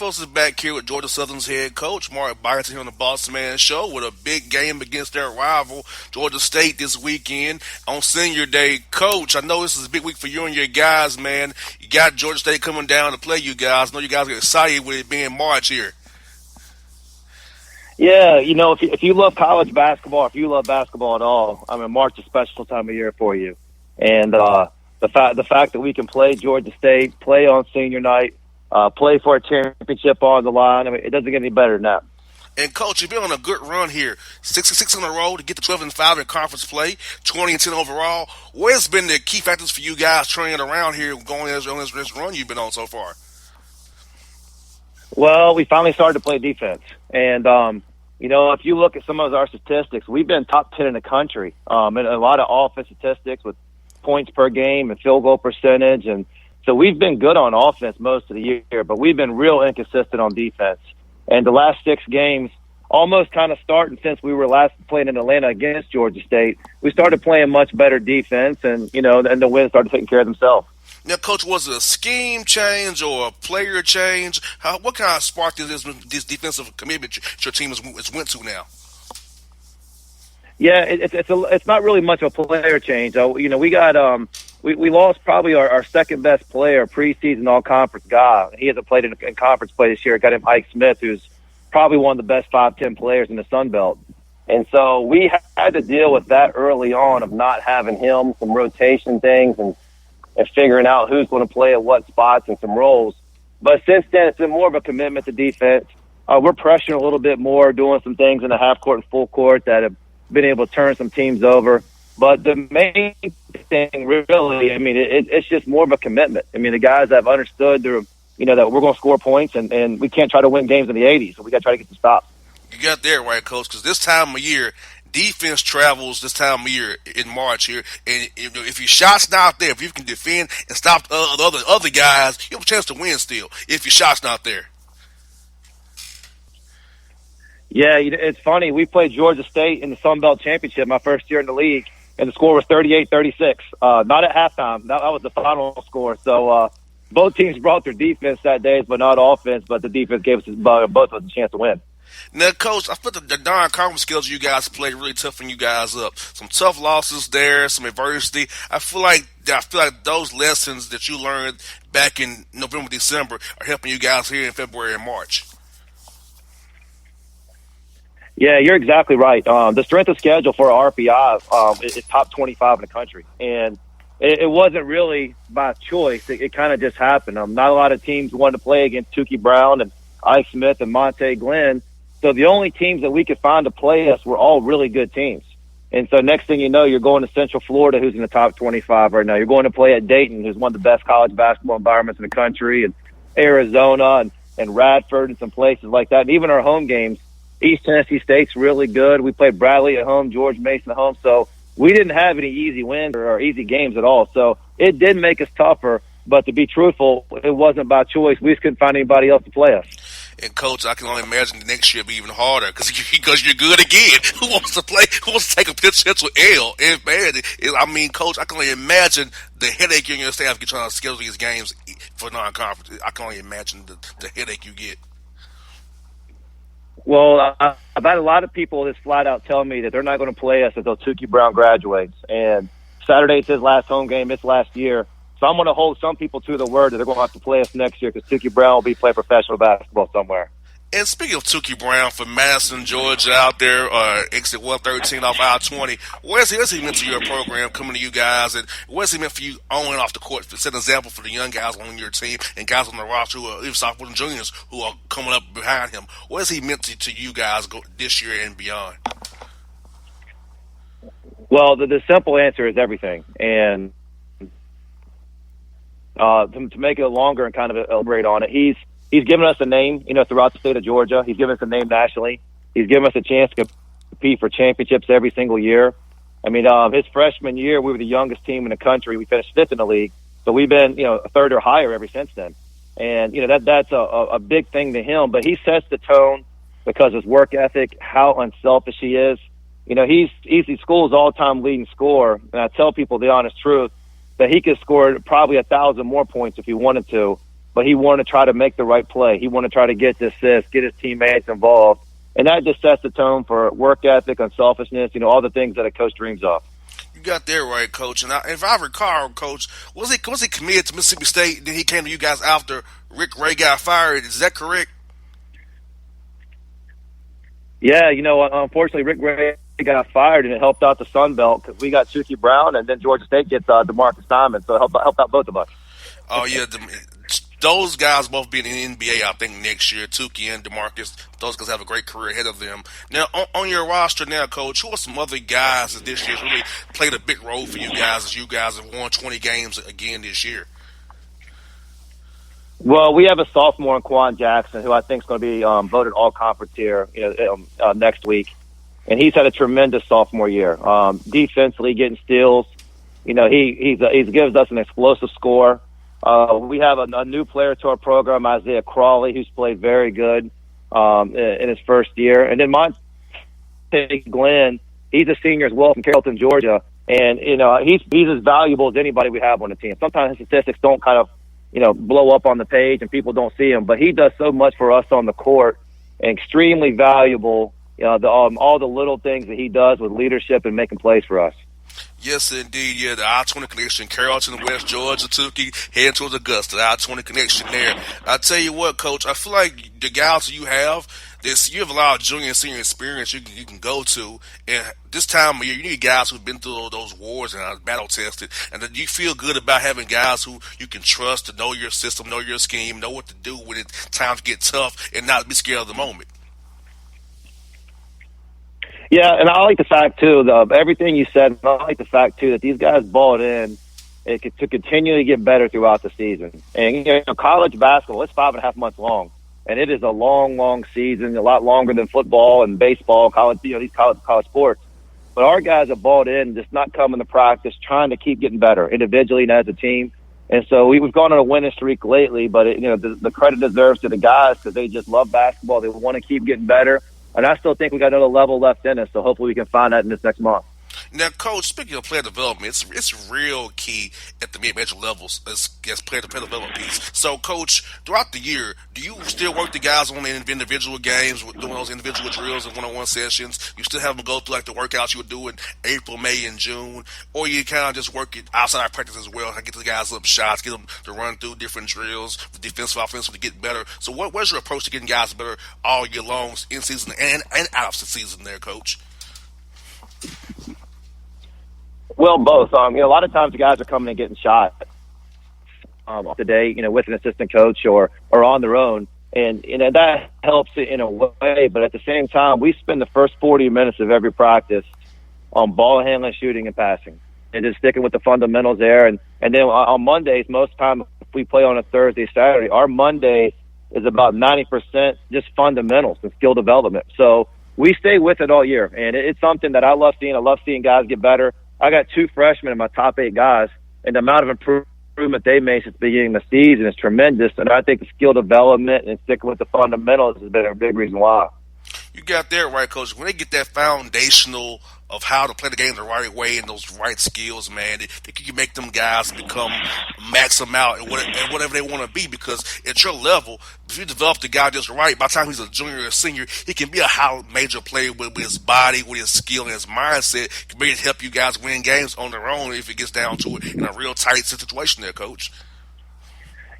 Coach is back here with Georgia Southern's head coach, Mark Byington, here on the Bossman Show with a big game against their rival, Georgia State, this weekend on Senior Day. Coach, I know this is a big week for you and your guys, man. You got Georgia State coming down to play you guys. I know you guys get excited with it being March here. Yeah, if you love college basketball, if you love basketball at all, I mean, March is a special time of year for you. And the fact that we can play Georgia State, play on senior night, play for a championship on the line, I mean, it doesn't get any better than that. And Coach, you've been on a good run here, 6-6 in a row to get to 12-5 in conference play, 20-10 overall. What has been the key factors for you guys turning it around here, going on this run you've been on so far? Well, we finally started to play defense, and if you look at some of our statistics, we've been top 10 in the country, and a lot of offense statistics with points per game and field goal percentage. And so we've been good on offense most of the year, but we've been real inconsistent on defense. And the last 6 games, almost kind of starting since we were last playing in Atlanta against Georgia State, we started playing much better defense, and, and the wins started taking care of themselves. Now, Coach, was it a scheme change or a player change? What kind of spark did this defensive commitment your team has went to now? Yeah, it's not really much of a player change. We got we lost probably our second best player, preseason all conference guy. He hasn't played in conference play this year. Got him Ike Smith, who's probably one of the best 5'10" players in the Sun Belt. And so we had to deal with that early on of not having him, some rotation things, and figuring out who's going to play at what spots and some roles. But since then, it's been more of a commitment to defense. We're pressuring a little bit more, doing some things in the half court and full court that have been able to turn some teams over. But the main thing, really, I mean, it's just more of a commitment. I mean, the guys have understood that we're going to score points, and we can't try to win games in the 80s, so we got to try to get the stop. You got there right, Coach, because this time of year, defense travels this time of year in March here, and if your shot's not there, if you can defend and stop the other guys, you have a chance to win still if your shot's not there. Yeah, it's funny. We played Georgia State in the Sun Belt Championship my first year in the league, and the score was 38-36. Not at halftime. That was the final score. So both teams brought their defense that day, but not offense, but the defense gave us both of us a chance to win. Now, Coach, I feel the non-conference skills you guys played really toughen you guys up. Some tough losses there, some adversity. I feel like those lessons that you learned back in November, December are helping you guys here in February and March. Yeah, you're exactly right. The strength of schedule for RPI is top 25 in the country, and it wasn't really by choice. It kind of just happened. Not a lot of teams wanted to play against Tukey Brown and Ike Smith and Monte Glenn. So the only teams that we could find to play us were all really good teams. And so next thing you know, you're going to Central Florida, who's in the top 25 right now. You're going to play at Dayton, who's one of the best college basketball environments in the country, and Arizona and Radford and some places like that. And even our home games, East Tennessee State's really good. We played Bradley at home, George Mason at home. So we didn't have any easy wins or easy games at all. So it did make us tougher. But to be truthful, it wasn't by choice. We just couldn't find anybody else to play us. And, Coach, I can only imagine the next year will be even harder because you're good again. Who wants to play? Who wants to take a potential L? And, man, Coach, I can only imagine the headache you and your staff get trying to schedule these games for non-conference. I can only imagine the headache you get. Well, I've had a lot of people just flat out tell me that they're not going to play us until Tukey Brown graduates. And Saturday's his last home game this last year. So I'm going to hold some people to the word that they're going to have to play us next year because Tukey Brown will be playing professional basketball somewhere. And speaking of Tukey Brown from Madison, Georgia, out there, exit 113 off I-20, what has he meant to your program, coming to you guys, and what has he meant for you on and off the court to set an example for the young guys on your team and guys on the roster who are even sophomores and juniors who are coming up behind him? What has he meant to you guys this year and beyond? Well, the simple answer is everything. And to make it longer and kind of elaborate on it, He's given us a name, throughout the state of Georgia. He's given us a name nationally. He's given us a chance to compete for championships every single year. I mean, his freshman year, we were the youngest team in the country. We finished fifth in the league, but we've been, third or higher ever since then. And that's a big thing to him. But he sets the tone because of his work ethic, how unselfish he is. He's the school's all-time leading scorer, and I tell people the honest truth that he could score probably 1,000 more points if he wanted to. but he wanted to try to make the right play. He wanted to try to get the assist, get his teammates involved. And that just sets the tone for work ethic, unselfishness, all the things that a coach dreams of. You got that right, Coach. And if I recall, Coach, was he committed to Mississippi State? Then he came to you guys after Rick Ray got fired. Is that correct? Yeah, unfortunately, Rick Ray got fired, and it helped out the Sun Belt because we got Chucky Brown, and then Georgia State gets DeMarcus Diamond, so it helped out both of us. Oh yeah, those guys both be in the NBA, I think, next year. Tukey and DeMarcus, those guys have a great career ahead of them. Now, on your roster now, Coach, who are some other guys that this year's really played a big role for you guys as you guys have won 20 games again this year? Well, we have a sophomore in Quan Jackson, who I think is going to be voted all-conference here next week. And he's had a tremendous sophomore year. Defensively, getting steals. He gives us an explosive score. We have a new player to our program, Isaiah Crawley, who's played very good in his first year. And then Monte Glenn, he's a senior as well from Carrollton, Georgia. And, he's as valuable as anybody we have on the team. Sometimes his statistics don't kind of, blow up on the page and people don't see him. But he does so much for us on the court, and extremely valuable, all the little things that he does with leadership and making plays for us. Yes, indeed. Yeah, the I-20 connection, Carrollton, West Georgia, Tukey, heading towards Augusta, the I-20 connection there. I tell you what, Coach, I feel like the guys you have a lot of junior and senior experience you can go to, and this time of year, you need guys who've been through those wars and are battle tested, and then you feel good about having guys who you can trust to know your system, know your scheme, know what to do when times get tough, and not be scared of the moment. Yeah, and I like the fact, too, everything you said, I like the fact, too, that these guys balled in to continually get better throughout the season. And, college basketball, it's 5.5 months long, and it is a long, long season, a lot longer than football and baseball, these college sports. But our guys have balled in, just not coming to practice, trying to keep getting better individually and as a team. And so we've gone on a winning streak lately, but, the credit deserves to the guys because they just love basketball. They want to keep getting better. And I still think we got another level left in us, so hopefully we can find that in this next month. Now, Coach, speaking of player development, it's real key at the mid-major levels as player development piece. So, Coach, throughout the year, do you still work the guys on the individual games, doing those individual drills and one-on-one sessions? You still have them go through like the workouts you would do in April, May, and June? Or you kind of just work it outside practice as well, get the guys up shots, get them to run through different drills, defensive, offensive, to get better? So what's your approach to getting guys better all year long, in season and out of the season there, Coach? Well, both. A lot of times the guys are coming and getting shot today, with an assistant coach or on their own. And, that helps in a way. But at the same time, we spend the first 40 minutes of every practice on ball handling, shooting, and passing. And just sticking with the fundamentals there. And then on Mondays, most time if we play on a Thursday, Saturday, our Monday is about 90% just fundamentals and skill development. So we stay with it all year. And it's something that I love seeing. I love seeing guys get better. I got 2 freshmen in my top 8 guys, and the amount of improvement they made since the beginning of the season is tremendous. And I think the skill development and sticking with the fundamentals has been a big reason why. You got that right, Coach. When they get that foundational of how to play the game the right way and those right skills, man, they can make them guys max them out and whatever they want to be. Because at your level, if you develop the guy just right, by the time he's a junior or senior, he can be a high major player with his body, with his skill and his mindset. Can maybe help you guys win games on their own if it gets down to it in a real tight situation there, Coach.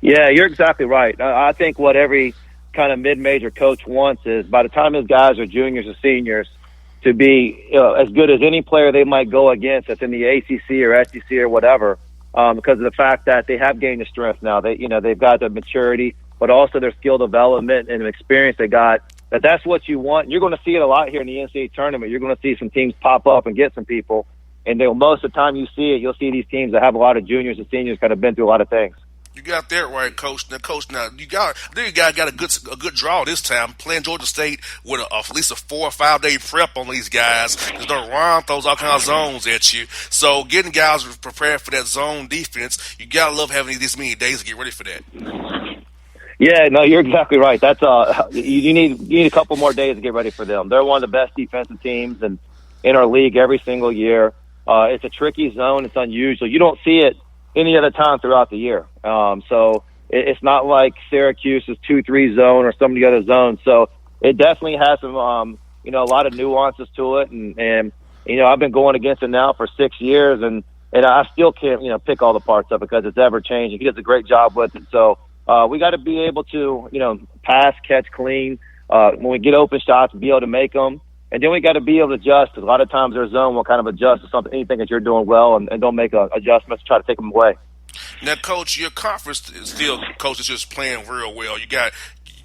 Yeah, you're exactly right. I think what every kind of mid-major coach wants is by the time his guys are juniors or seniors, to be as good as any player they might go against that's in the ACC or SEC or whatever, because of the fact that they have gained the strength now. They've got the maturity, but also their skill development and experience they got. That's what you want. You're going to see it a lot here in the NCAA tournament. You're going to see some teams pop up and get some people, and most of the time you see it, you'll see these teams that have a lot of juniors and seniors kind of been through a lot of things. You got that right, Coach. Now, you got a good draw this time. Playing Georgia State with at least a 4 or 5 day prep on these guys. Because Ron throws all kinds of zones at you. So getting guys prepared for that zone defense, you gotta love having this many days to get ready for that. Yeah, no, you're exactly right. That's you need a couple more days to get ready for them. They're one of the best defensive teams in our league every single year. It's a tricky zone. It's unusual. You don't see it any other time throughout the year. So It's not like Syracuse's 2-3 zone or some of the other zones. So it definitely has some, a lot of nuances to it. And I've been going against it now for 6 years, and I still can't, pick all the parts of it because it's ever changing. He does a great job with it. So we got to be able to, pass, catch clean. When we get open shots, be able to make them. And then we got to be able to adjust. Because a lot of times their zone will kind of adjust to something, anything that you're doing well, and don't make adjustments to try to take them away. Now, coach, your conference is still, coach, is just playing real well. You got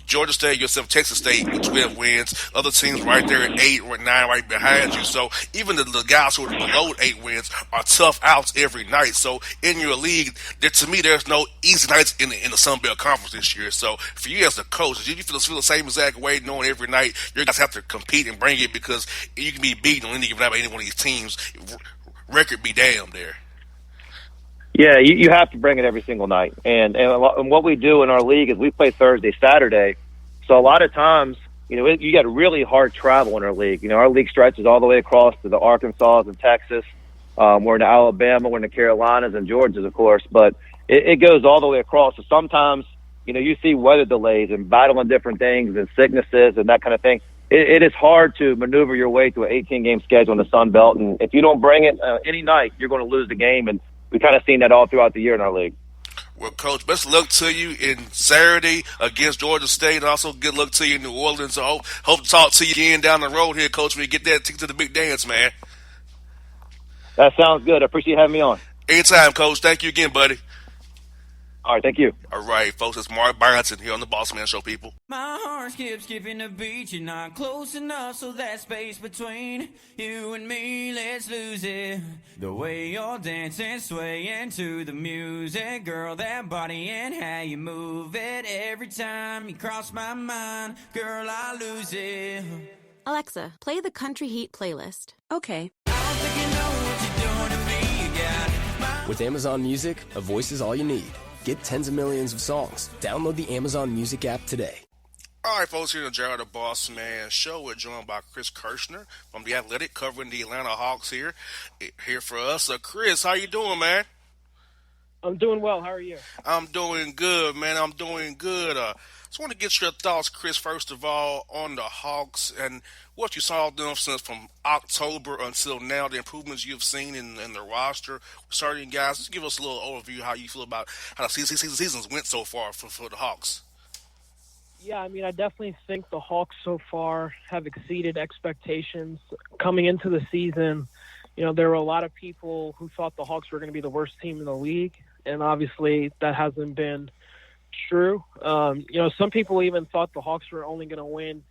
Georgia State, yourself, Texas State with 12 wins. Other teams right there at 8 or 9 right behind you. So even the guys who are below 8 wins are tough outs every night. So in your league, to me, there's no easy nights in the Sun Belt Conference this year. So for you as the coach, do you feel the same exact way, knowing every night your guys have to compete and bring it, because you can be beaten on any given night by any one of these teams? Record be damned there. Yeah, you have to bring it every single night. And what we do in our league is we play Thursday, Saturday. So a lot of times, you got really hard travel in our league. Our league stretches all the way across to the Arkansas and Texas. We're in Alabama, we're in the Carolinas and Georgias, of course. But it goes all the way across. So sometimes, you see weather delays and battling different things and sicknesses and that kind of thing. It is hard to maneuver your way through an 18-game schedule in the Sun Belt. And if you don't bring it any night, you're going to lose the game. And we kind of seen that all throughout the year in our league. Well, Coach, best of luck to you in Saturday against Georgia State, and also good luck to you in New Orleans. So hope to talk to you again down the road here, Coach, when you get that ticket to the big dance, man. That sounds good. I appreciate you having me on. Anytime, Coach. Thank you again, buddy. All right, thank you. All right, folks, it's Mark Byronson here on the Bossman Show, people. My heart skips skipping the beat. You're not close enough, so that space between you and me, let's lose it. The way you're dancing, swaying to the music, girl, that body and how you move it. Every time you cross my mind, girl, I lose it. Alexa, play the Country Heat playlist. Okay. I don't think you know what you're doing to me. You got With Amazon Music, a voice is all you need. Get tens of millions of songs. Download the Amazon Music app today. All right, folks, here in the Jared the Boss Man Show, we're joined by Chris Kirshner from The Athletic, covering the Atlanta Hawks here for us. Chris, how you doing, man? I'm doing well. How are you? I'm doing good, man. I'm doing good. Just want to get your thoughts, Chris, first of all, on the Hawks and what you saw them since from October until now, the improvements you've seen in the roster. Starting guys, just give us a little overview how you feel about how the seasons went so far for the Hawks. Yeah, I mean, I definitely think the Hawks so far have exceeded expectations. Coming into the season, there were a lot of people who thought the Hawks were going to be the worst team in the league, and obviously that hasn't been true. Some people even thought the Hawks were only going to win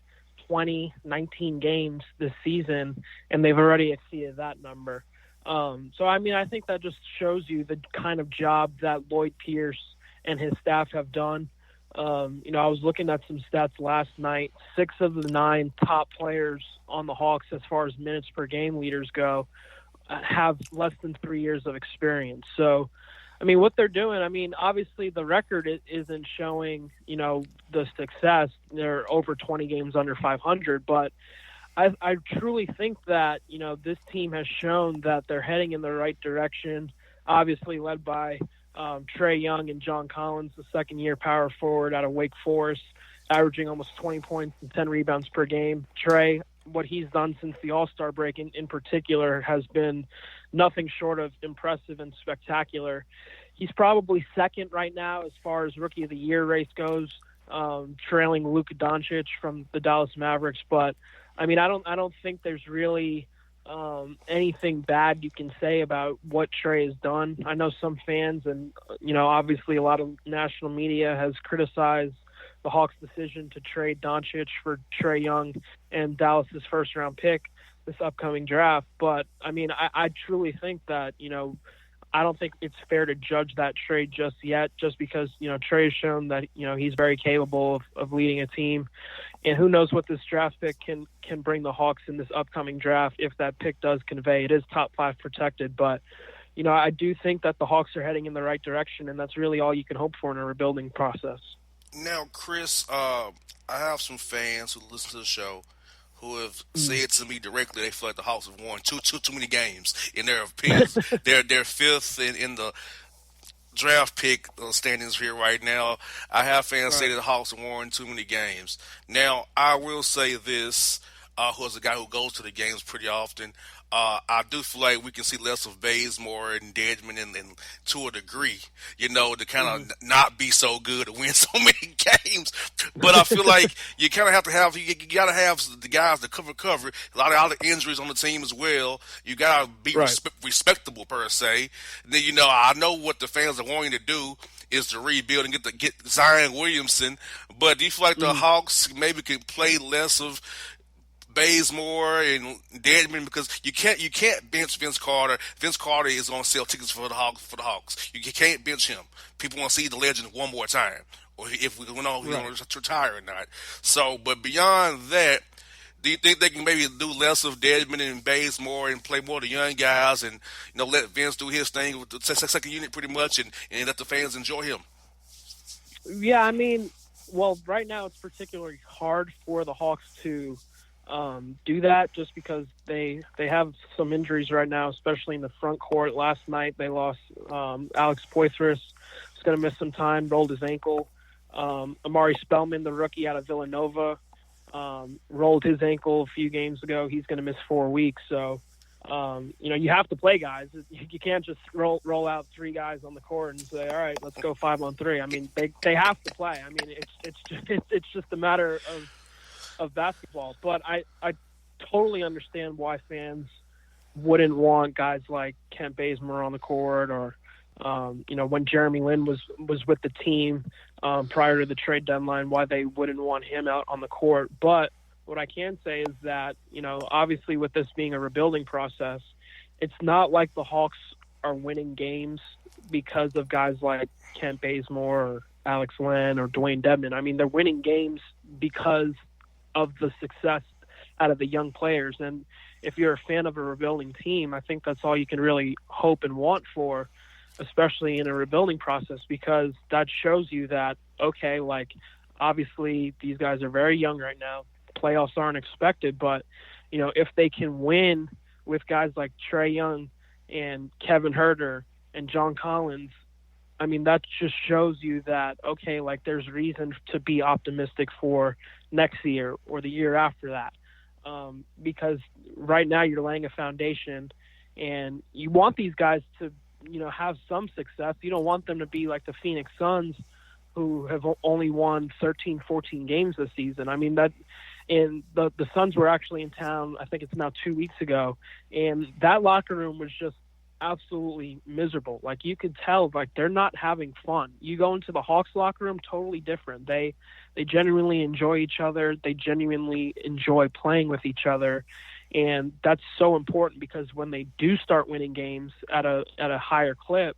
19 games this season, and they've already exceeded that number. So, I mean, I think that just shows you the kind of job that Lloyd Pierce and his staff have done. I was looking at some stats last night. 6 of the 9 top players on the Hawks, as far as minutes per game leaders go, have less than 3 years of experience. So, I mean, what they're doing, I mean, obviously the record isn't showing, the success. They're over 20 games under 500, but I truly think that, this team has shown that they're heading in the right direction, obviously led by Trae Young and John Collins, the second-year power forward out of Wake Forest, averaging almost 20 points and 10 rebounds per game. Trae, what he's done since the All-Star break in particular has been nothing short of impressive and spectacular. He's probably second right now as far as Rookie of the Year race goes, trailing Luka Doncic from the Dallas Mavericks. But, I mean, I don't think there's really anything bad you can say about what Trae has done. I know some fans and, obviously a lot of national media has criticized the Hawks' decision to trade Doncic for Trae Young and Dallas's first-round pick this upcoming draft. But, I mean, I truly think that, I don't think it's fair to judge that trade just yet, just because, Trae has shown that, he's very capable of leading a team. And who knows what this draft pick can bring the Hawks in this upcoming draft if that pick does convey. It is top 5 protected, but, I do think that the Hawks are heading in the right direction, and that's really all you can hope for in a rebuilding process. Now, Chris, I have some fans who listen to the show who have said to me directly they feel like the Hawks have won too many games in their opinions. they're fifth in the draft pick standings here right now. I have fans say Right. that the Hawks are won too many games. Now, I will say this, who is a guy who goes to the games pretty often. I do feel like we can see less of Bazemore and Dedmon and to a degree, to kind Mhm. of not be so good to win so many games. But I feel like you kind of you got to have the guys to cover. A lot of injuries on the team as well. You got to be Right. respectable per se. And then I know what the fans are wanting to do is to rebuild and get Zion Williamson. But do you feel like the Mhm. Hawks maybe could play less of Bazemore and Dedmon, because you can't bench Vince Carter. Vince Carter is going to sell tickets for the Hawks. You can't bench him. People want to see the legend one more time, or if we don't know if he's Right. going to retire or not. So, but beyond that, do you think they can maybe do less of Dedmon and Bazemore and play more of the young guys, and let Vince do his thing with the second unit pretty much, and let the fans enjoy him? Yeah, I mean, well, right now it's particularly hard for the Hawks to do that just because they have some injuries right now, especially in the front court. Last night they lost Alex Poitras, who's going to miss some time, rolled his ankle. Amari Spellman, the rookie out of Villanova, rolled his ankle a few games ago. He's going to miss 4 weeks. So, you have to play guys. You can't just roll out three guys on the court and say, all right, let's go 5-on-3. I mean, they have to play. I mean, it's just a matter of basketball. But I totally understand why fans wouldn't want guys like Kent Bazemore on the court, or when Jeremy Lin was with the team prior to the trade deadline, why they wouldn't want him out on the court. But what I can say is that, obviously with this being a rebuilding process, it's not like the Hawks are winning games because of guys like Kent Bazemore or Alex Len or Dwayne Dedmon. I mean, they're winning games because of the success out of the young players. And if you're a fan of a rebuilding team, I think that's all you can really hope and want for, especially in a rebuilding process, because that shows you that, okay, like, obviously these guys are very young right now. Playoffs aren't expected, but, if they can win with guys like Trae Young and Kevin Herter and John Collins, I mean, that just shows you that, okay, like, there's reason to be optimistic for next year or the year after that. Because right now you're laying a foundation, and you want these guys to, have some success. You don't want them to be like the Phoenix Suns, who have only won 13, 14 games this season. I mean, and the Suns were actually in town, I think it's now 2 weeks ago, and that locker room was just absolutely miserable. Like, you could tell, like, they're not having fun. You go into the Hawks locker room, totally different. They genuinely enjoy each other. They genuinely enjoy playing with each other. And that's so important, because when they do start winning games at a higher clip,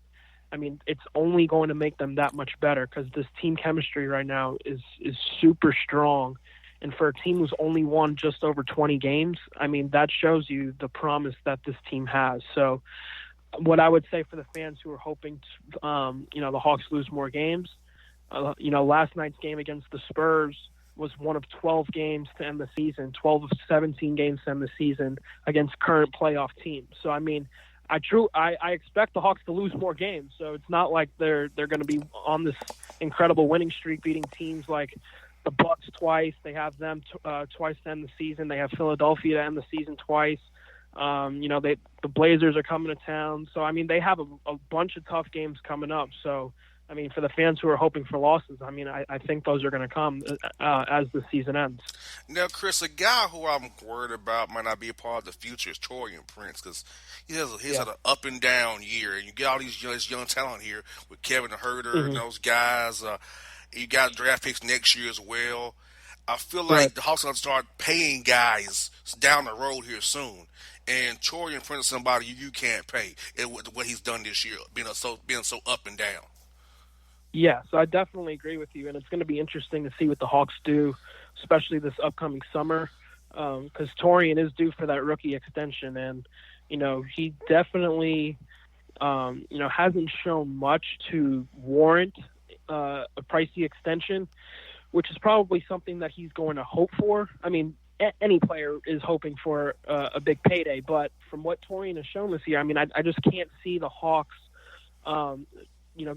I mean, it's only going to make them that much better, because this team chemistry right now is super strong. And for a team who's only won just over 20 games, I mean, that shows you the promise that this team has. So what I would say for the fans who are hoping to, the Hawks lose more games, last night's game against the Spurs was one of 12 games to end the season, 12 of 17 games to end the season against current playoff teams. So, I mean, I expect the Hawks to lose more games. So it's not like they're going to be on this incredible winning streak, beating teams like the Bucks twice. They have them twice to end the season. They have Philadelphia to end the season twice. The Blazers are coming to town. So, I mean, they have a bunch of tough games coming up. So, I mean, for the fans who are hoping for losses, I mean, I think those are going to come as the season ends. Now, Chris, a guy who I'm worried about might not be a part of the future is Torian Prince, because he's had an up and down year, and you get all these young talent here with Kevin Herter and those guys. You got draft picks next year as well. I feel like the Hawks are going to start paying guys down the road here soon. And Torian Prince is somebody you can't pay, and what he's done this year, being so up and down. Yeah, so I definitely agree with you, and it's going to be interesting to see what the Hawks do, especially this upcoming summer, because Torian is due for that rookie extension, and he definitely hasn't shown much to warrant a pricey extension, which is probably something that he's going to hope for. I mean, any player is hoping for a big payday, but from what Torian has shown this year, I mean, I just can't see the Hawks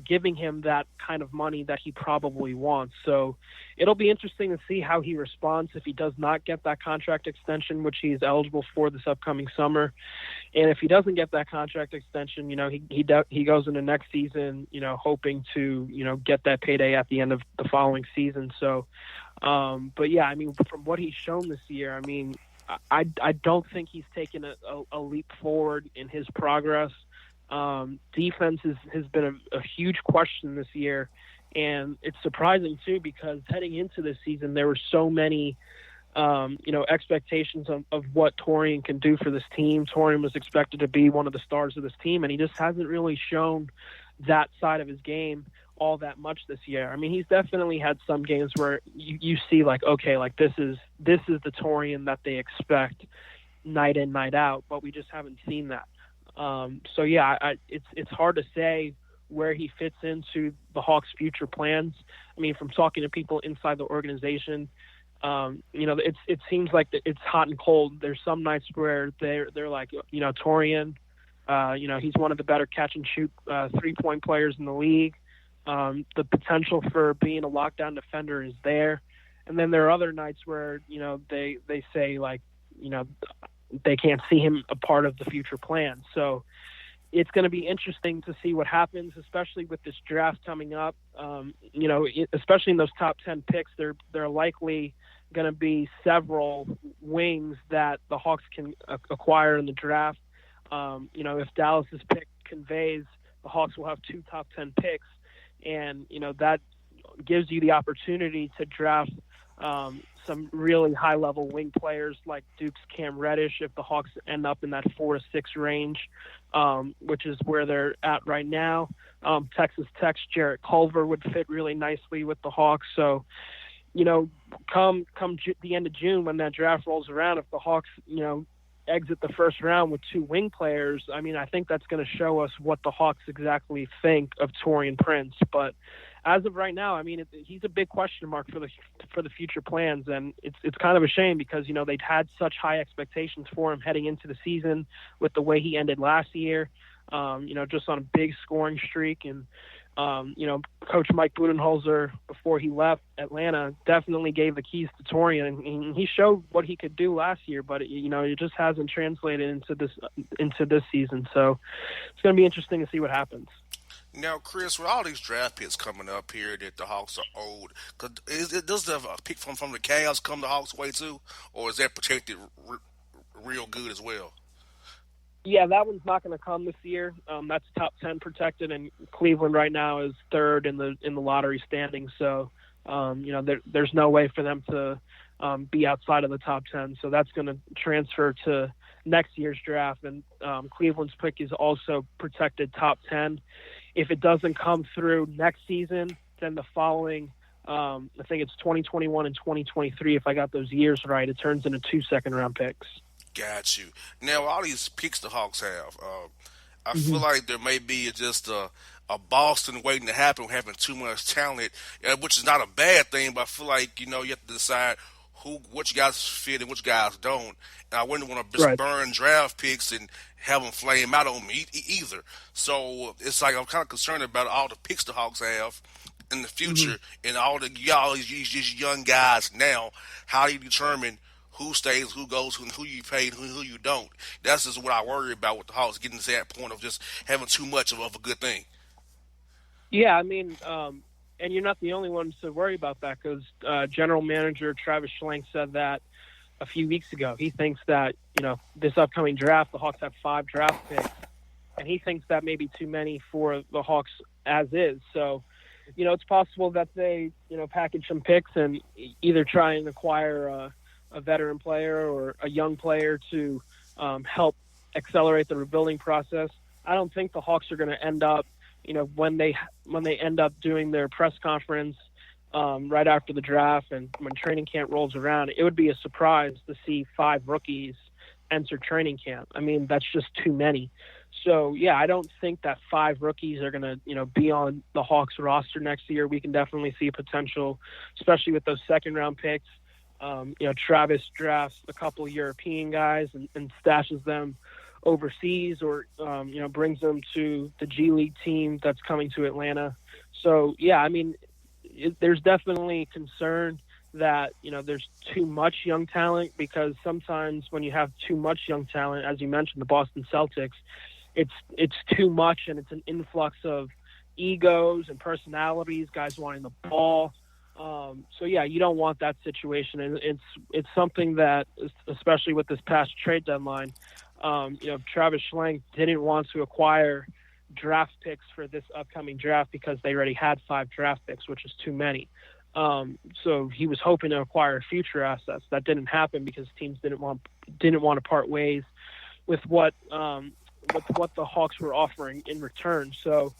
giving him that kind of money that he probably wants. So it'll be interesting to see how he responds if he does not get that contract extension, which he is eligible for this upcoming summer. And if he doesn't get that contract extension, he goes into next season, hoping to, get that payday at the end of the following season. So, but yeah, I mean, from what he's shown this year, I mean, I don't think he's taken a leap forward in his progress. Defense has been a huge question this year, and it's surprising too because heading into this season there were so many expectations of what Torian can do for this team. Torian was expected to be one of the stars of this team, and he just hasn't really shown that side of his game all that much this year. I mean, he's definitely had some games where you see like, okay, like this is the Torian that they expect night in, night out, but we just haven't seen that. So yeah, it's hard to say where he fits into the Hawks' future plans. I mean, from talking to people inside the organization, it seems like it's hot and cold. There's some nights where they're like, Torian, he's one of the better catch and shoot 3-point players in the league. The potential for being a lockdown defender is there. And then there are other nights where, they say like, they can't see him a part of the future plan. So it's going to be interesting to see what happens, especially with this draft coming up. Especially in those top 10 picks, there are likely going to be several wings that the Hawks can acquire in the draft. If Dallas's pick conveys, the Hawks will have 2 top 10 picks, and that gives you the opportunity to draft some really high-level wing players like Duke's Cam Reddish if the Hawks end up in that 4 to 6 range, which is where they're at right now. Texas Tech's Jarrett Culver would fit really nicely with the Hawks. So, come the end of June when that draft rolls around, if the Hawks, exit the first round with 2 wing players, I mean, I think that's going to show us what the Hawks exactly think of Torian Prince. But as of right now, I mean, he's a big question mark for the future plans, and it's kind of a shame because they'd had such high expectations for him heading into the season with the way he ended last year, just on a big scoring streak. And Coach Mike Budenholzer, before he left Atlanta, definitely gave the keys to Torian, and he showed what he could do last year, but it just hasn't translated into this season. So it's going to be interesting to see what happens. Now, Chris, with all these draft picks coming up here that the Hawks are owed, does the pick from the Cavs come the Hawks' way too, or is that protected real good as well? Yeah, that one's not going to come this year. That's top 10 protected, and Cleveland right now is 3rd in the lottery standings. So, there's no way for them to be outside of the top 10. So that's going to transfer to next year's draft, and Cleveland's pick is also protected top 10. If it doesn't come through next season, then the following, I think it's 2021 and 2023, if I got those years right, it turns into 2 second-round picks. Got you. Now, all these picks the Hawks have, I feel like there may be just a Boston waiting to happen, having too much talent, which is not a bad thing, but I feel like, you have to decide which guys fit and which guys don't. And I wouldn't want to just burn draft picks and have them flame out on me either. So it's like I'm kind of concerned about all the picks the Hawks have in the future and all these young guys now. How do you determine who stays, who goes, who you pay, who you don't? That's just what I worry about with the Hawks, getting to that point of just having too much of a good thing. Yeah, I mean, and you're not the only ones to worry about that because General Manager Travis Schlenk said that a few weeks ago. He thinks that, this upcoming draft, the Hawks have 5 draft picks, and he thinks that may be too many for the Hawks as is. So, it's possible that they, package some picks and either try and acquire a veteran player or a young player to help accelerate the rebuilding process. I don't think the Hawks are going to end up, when they end up doing their press conference right after the draft and when training camp rolls around, it would be a surprise to see 5 rookies enter training camp. I mean, that's just too many. So, yeah, I don't think that 5 rookies are going to, be on the Hawks roster next year. We can definitely see potential, especially with those second-round picks. Travis drafts a couple of European guys and stashes them overseas or brings them to the G League team that's coming to Atlanta. So yeah, I mean, there's definitely concern that there's too much young talent, because sometimes when you have too much young talent, as you mentioned, the Boston Celtics, it's too much, and it's an influx of egos and personalities, guys wanting the ball. So yeah, you don't want that situation, and it's something that, especially with this past trade deadline, Travis Schlenk didn't want to acquire draft picks for this upcoming draft because they already had 5 draft picks, which is too many. So he was hoping to acquire future assets. That didn't happen because teams didn't want to part ways with what the Hawks were offering in return. So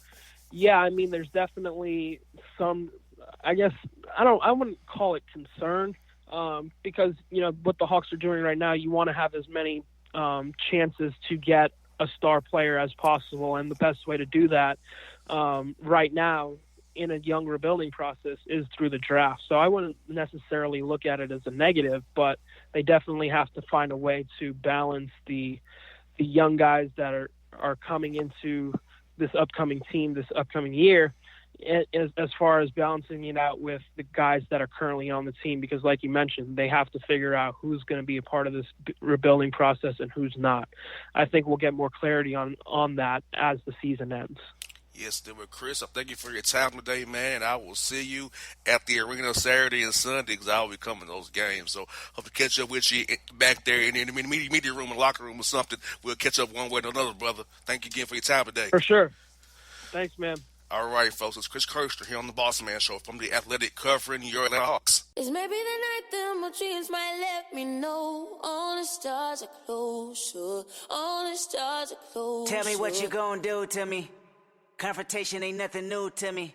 yeah, I mean, there's definitely some, I guess, I wouldn't call it concern, because what the Hawks are doing right now, you want to have as many chances to get a star player as possible, and the best way to do that right now in a young rebuilding process is through the draft. So I wouldn't necessarily look at it as a negative, but they definitely have to find a way to balance the young guys that are coming into this upcoming team this upcoming year, as far as balancing it out with the guys that are currently on the team, because like you mentioned, they have to figure out who's going to be a part of this rebuilding process and who's not. I think we'll get more clarity on that as the season ends. Yes, then with Chris, I thank you for your time today, man, and I will see you at the arena Saturday and Sunday, because I will be coming to those games. So hope to catch up with you back there in the media room, and locker room or something. We'll catch up one way or another, brother. Thank you again for your time today. For sure. Thanks, man. All right, folks, it's Chris Kirster here on the Bossman Show from The Athletic, covering your Atlanta Hawks. It's maybe the night that my dreams might let me know. All the stars are closer. All the stars are closer. Tell me what you gonna do to me. Confrontation ain't nothing new to me.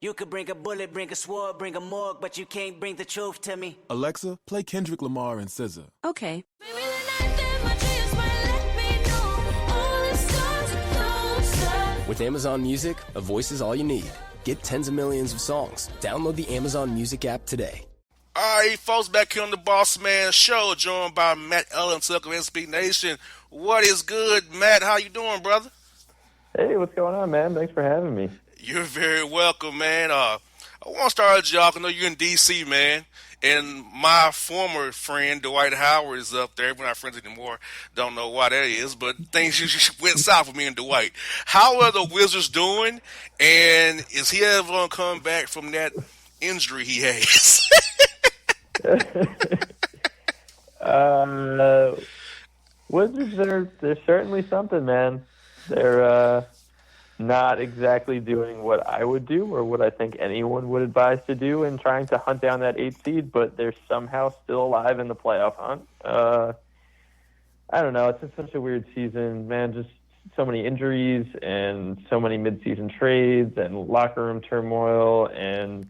You could bring a bullet, bring a sword, bring a morgue, but you can't bring the truth to me. Alexa, play Kendrick Lamar and SZA. Okay. Maybe the night that my dreams might let me know. All the stars are closer. With Amazon Music, a voice is all you need. Get tens of millions of songs. Download the Amazon Music app today. All right, folks, back here on the Bossman Show, joined by Matt Ellen Tucker of SB Nation. What is good, Matt? How you doing, brother? Hey, what's going on, man? Thanks for having me. You're very welcome, man. I want to start a job. I know you're in D.C., man. And my former friend, Dwight Howard, is up there. We're not friends anymore. Don't know why that is, but things went south for me and Dwight. How are the Wizards doing? And is he ever going to come back from that injury he has? Wizards, they're certainly something, man. They're not exactly doing what I would do or what I think anyone would advise to do in trying to hunt down that 8th seed, but they're somehow still alive in the playoff hunt. I don't know. It's just such a weird season, man. Just so many injuries and so many midseason trades and locker room turmoil and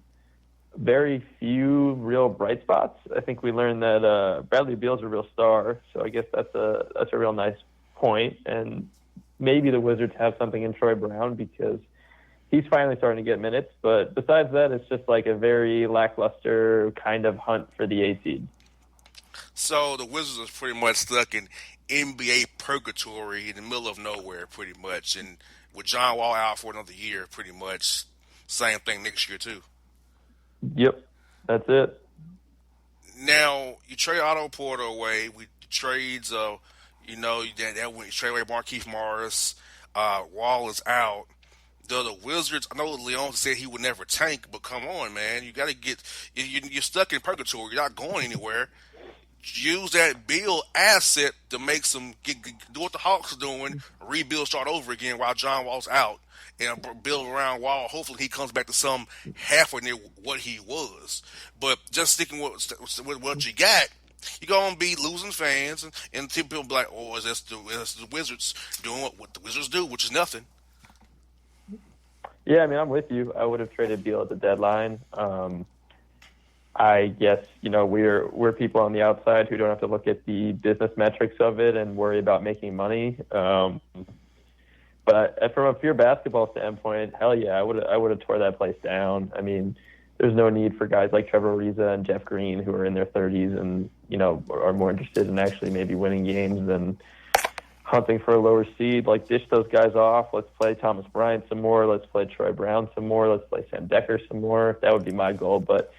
very few real bright spots. I think we learned that Bradley Beal's a real star, so I guess that's a real nice point. And maybe the Wizards have something in Troy Brown because he's finally starting to get minutes. But besides that, it's just like a very lackluster kind of hunt for the 8 seed. So the Wizards are pretty much stuck in NBA purgatory in the middle of nowhere, pretty much. And with John Wall out for another year, pretty much same thing next year, too. Yep, that's it. Now, you trade Otto Porter away. We trades, you trade away Markieff Morris. Wall is out. The Wizards, I know Leon said he would never tank, but come on, man. You got to you're stuck in purgatory. You're not going anywhere. Use that Beal asset to make do what the Hawks are doing, rebuild, start over again while John Wall's out, and build around Wall. Hopefully he comes back to some halfway near what he was. But just sticking with what you got, you're going to be losing fans, and people will be like, oh, is this the Wizards doing what the Wizards do, which is nothing. Yeah, I mean, I'm with you. I would have traded Beal at the deadline. I guess, we're people on the outside who don't have to look at the business metrics of it and worry about making money. But from a pure basketball standpoint, hell yeah, I would have tore that place down. I mean, there's no need for guys like Trevor Ariza and Jeff Green who are in their 30s and, are more interested in actually maybe winning games than hunting for a lower seed. Like, dish those guys off. Let's play Thomas Bryant some more. Let's play Troy Brown some more. Let's play Sam Decker some more. That would be my goal. But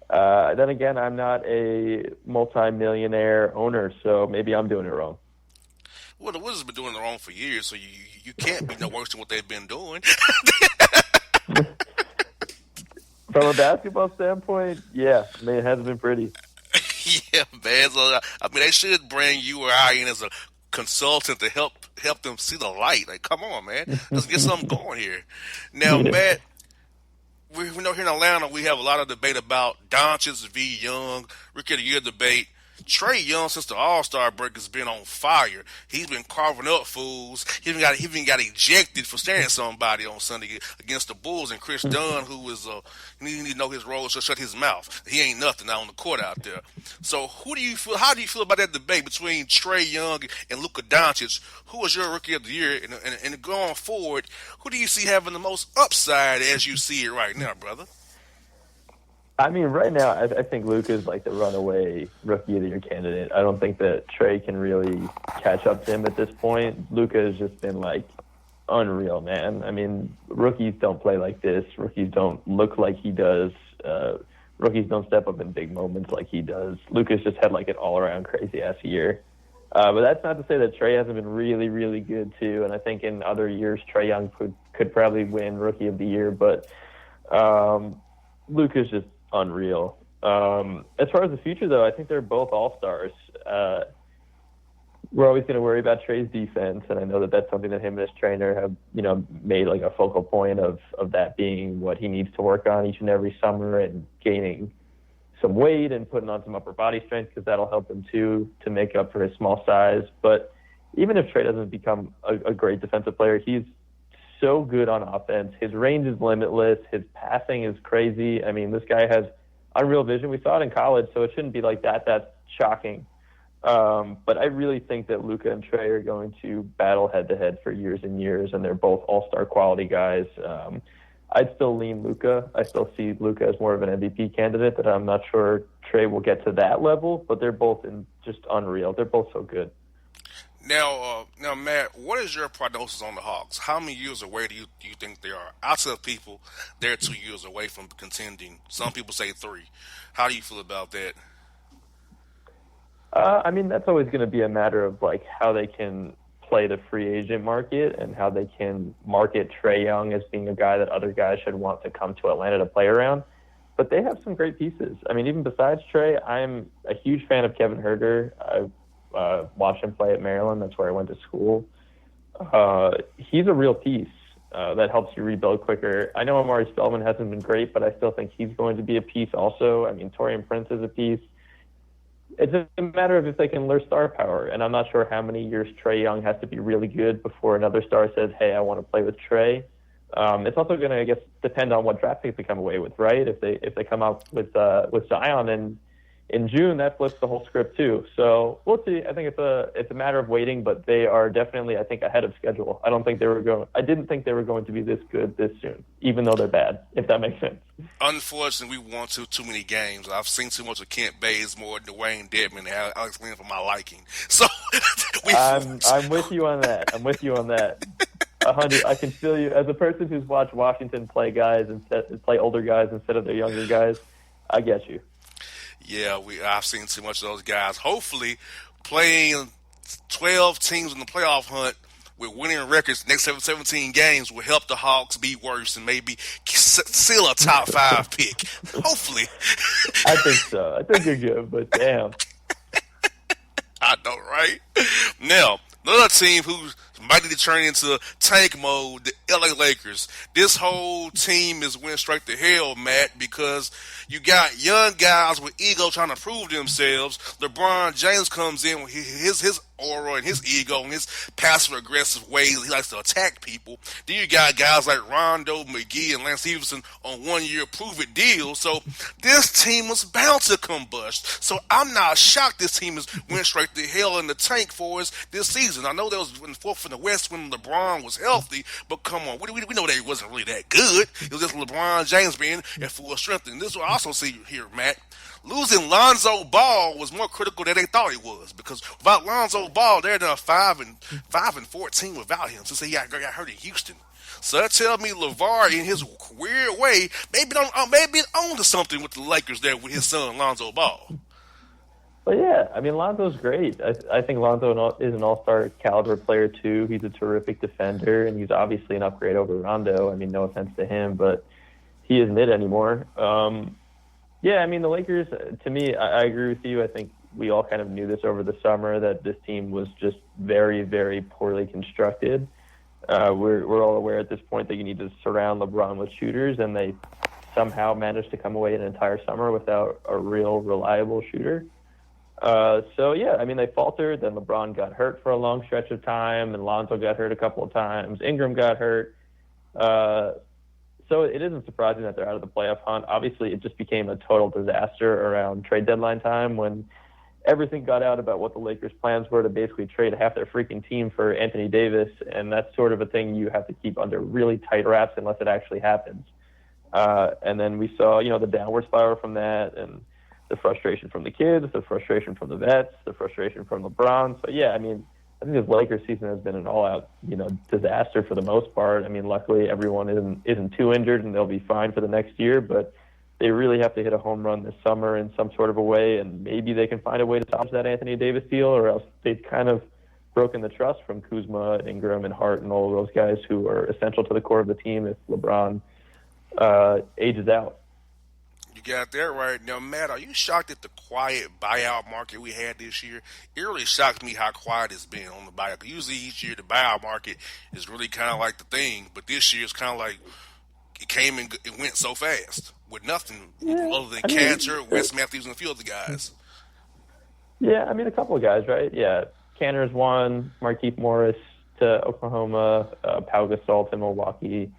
then again, I'm not a multi-millionaire owner, so maybe I'm doing it wrong. Well, the Wizards have been doing it wrong for years, so you can't be no worse than what they've been doing. From a basketball standpoint, yeah, I mean, it hasn't been pretty. Yeah, man. So, I mean, they should bring you or I in as a consultant to help them see the light. Like, come on, man. Let's get something going here. Now, Matt, we know here in Atlanta we have a lot of debate about Doncic v. Young, Rookie of the Year debate. Trae Young, since the All-Star break, has been on fire. He's been carving up fools. He even got ejected for staring at somebody on Sunday against the Bulls. And Chris Dunn, who is he need to know his role, so shut his mouth. He ain't nothing out on the court out there. So, how do you feel about that debate between Trae Young and Luka Doncic? Who is your Rookie of the Year? And going forward, who do you see having the most upside as you see it right now, brother? I mean, right now, I think Luka's like the runaway Rookie of the Year candidate. I don't think that Trae can really catch up to him at this point. Luka has just been like unreal, man. I mean, rookies don't play like this. Rookies don't look like he does. Rookies don't step up in big moments like he does. Luka's just had like an all-around crazy-ass year. But that's not to say that Trae hasn't been really, really good, too. And I think in other years, Trae Young could probably win Rookie of the Year. But Luka's just unreal. As far as the future, though, I think they're both all-stars. We're always going to worry about Trae's defense, and I know that that's something that him and his trainer have, made like a focal point of that being what he needs to work on each and every summer, and gaining some weight and putting on some upper body strength, because that'll help him too to make up for his small size. But even if Trae doesn't become a great defensive player, he's so good on offense. His range is limitless. His passing is crazy. I mean, this guy has unreal vision. We saw it in college, so it shouldn't be like that. That's shocking. But I really think that Luka and Trae are going to battle head-to-head for years and years, and they're both all-star quality guys. I'd still lean Luka. I still see Luka as more of an MVP candidate, but I'm not sure Trae will get to that level, but they're both just unreal. They're both so good. Now, Matt, what is your prognosis on the Hawks? How many years away do you think they are? I tell people they're 2 years away from contending. Some people say 3. How do you feel about that? I mean, that's always going to be a matter of like how they can play the free agent market and how they can market Trae Young as being a guy that other guys should want to come to Atlanta to play around. But they have some great pieces. I mean, even besides Trae, I'm a huge fan of Kevin Huerter. I've watched him play at Maryland. That's where I went to school. He's a real piece that helps you rebuild quicker. I know Amari Spellman hasn't been great, but I still think he's going to be a piece also. I mean, Taurean Prince is a piece. It's a matter of if they can lure star power, and I'm not sure how many years Trae Young has to be really good before another star says, hey, I want to play with Trae. It's also going to, I guess, depend on what draft picks they come away with, right? If they come out with Zion in June, that flips the whole script too. So we'll see. I think it's a matter of waiting, but they are definitely, I think, ahead of schedule. I didn't think they were going to be this good this soon, even though they're bad, if that makes sense. Unfortunately, we won too many games. I've seen too much of Kent Bazemore, Dwayne Dedman, and Alex Lynn for my liking. So I'm with you on that. 100. I can feel you as a person who's watched Washington play older guys instead of their younger guys. I get you. Yeah, I've seen too much of those guys. Hopefully, playing 12 teams in the playoff hunt with winning records next 17 games will help the Hawks be worse and maybe seal a top 5 pick. Hopefully. I think so. I think you're good, but damn. I know, right? Now, another team who's might need to turn into tank mode, the LA Lakers. This whole team is went straight to hell, Matt, because you got young guys with ego trying to prove themselves. LeBron James comes in with his aura and his ego and his passive-aggressive ways. He likes to attack people. Then you got guys like Rondo, McGee, and Lance Stevenson on one-year prove-it deals. So this team was bound to combust. So I'm not shocked this team went straight to hell in the tank for us this season. I know there was in the West when LeBron was healthy, but come on, we know they wasn't really that good. It was just LeBron James being at full strength. And this is what I also see here, Matt. Losing Lonzo Ball was more critical than they thought it was, because without Lonzo Ball, they're now 5-14 without him since he got hurt in Houston. So that tells me LeVar, in his weird way, maybe on to something with the Lakers there with his son Lonzo Ball. But yeah, I mean, Lonzo's great. I think Lonzo is an all-star caliber player too. He's a terrific defender, and he's obviously an upgrade over Rondo. I mean, no offense to him, but he isn't it anymore. Yeah, I mean, the Lakers, to me, I agree with you. I think we all kind of knew this over the summer, that this team was just very, very poorly constructed. We're all aware at this point that you need to surround LeBron with shooters, and they somehow managed to come away an entire summer without a real reliable shooter. So, yeah, I mean, they faltered. Then LeBron got hurt for a long stretch of time, and Lonzo got hurt a couple of times. Ingram got hurt. So it isn't surprising that they're out of the playoff hunt. Obviously, it just became a total disaster around trade deadline time when everything got out about what the Lakers' plans were to basically trade half their freaking team for Anthony Davis, and that's sort of a thing you have to keep under really tight wraps unless it actually happens. And then we saw, the downward spiral from that, and the frustration from the kids, the frustration from the vets, the frustration from LeBron. So, yeah, I mean, I think this Lakers season has been an all-out, disaster for the most part. I mean, luckily everyone isn't too injured and they'll be fine for the next year, but they really have to hit a home run this summer in some sort of a way, and maybe they can find a way to salvage that Anthony Davis deal, or else they've kind of broken the trust from Kuzma, Ingram, and Hart and all of those guys who are essential to the core of the team if LeBron ages out. You got that right. Now, Matt, are you shocked at the quiet buyout market we had this year? It really shocked me how quiet it's been on the buyout. Usually each year the buyout market is really kind of like the thing, but this year it's kind of like it came and it went so fast with nothing other than Cantor, Wes Matthews, and a few other guys. Yeah, I mean, a couple of guys, right? Yeah, Cantor's one, Markieff Morris to Oklahoma, Pau Gasol to Milwaukee.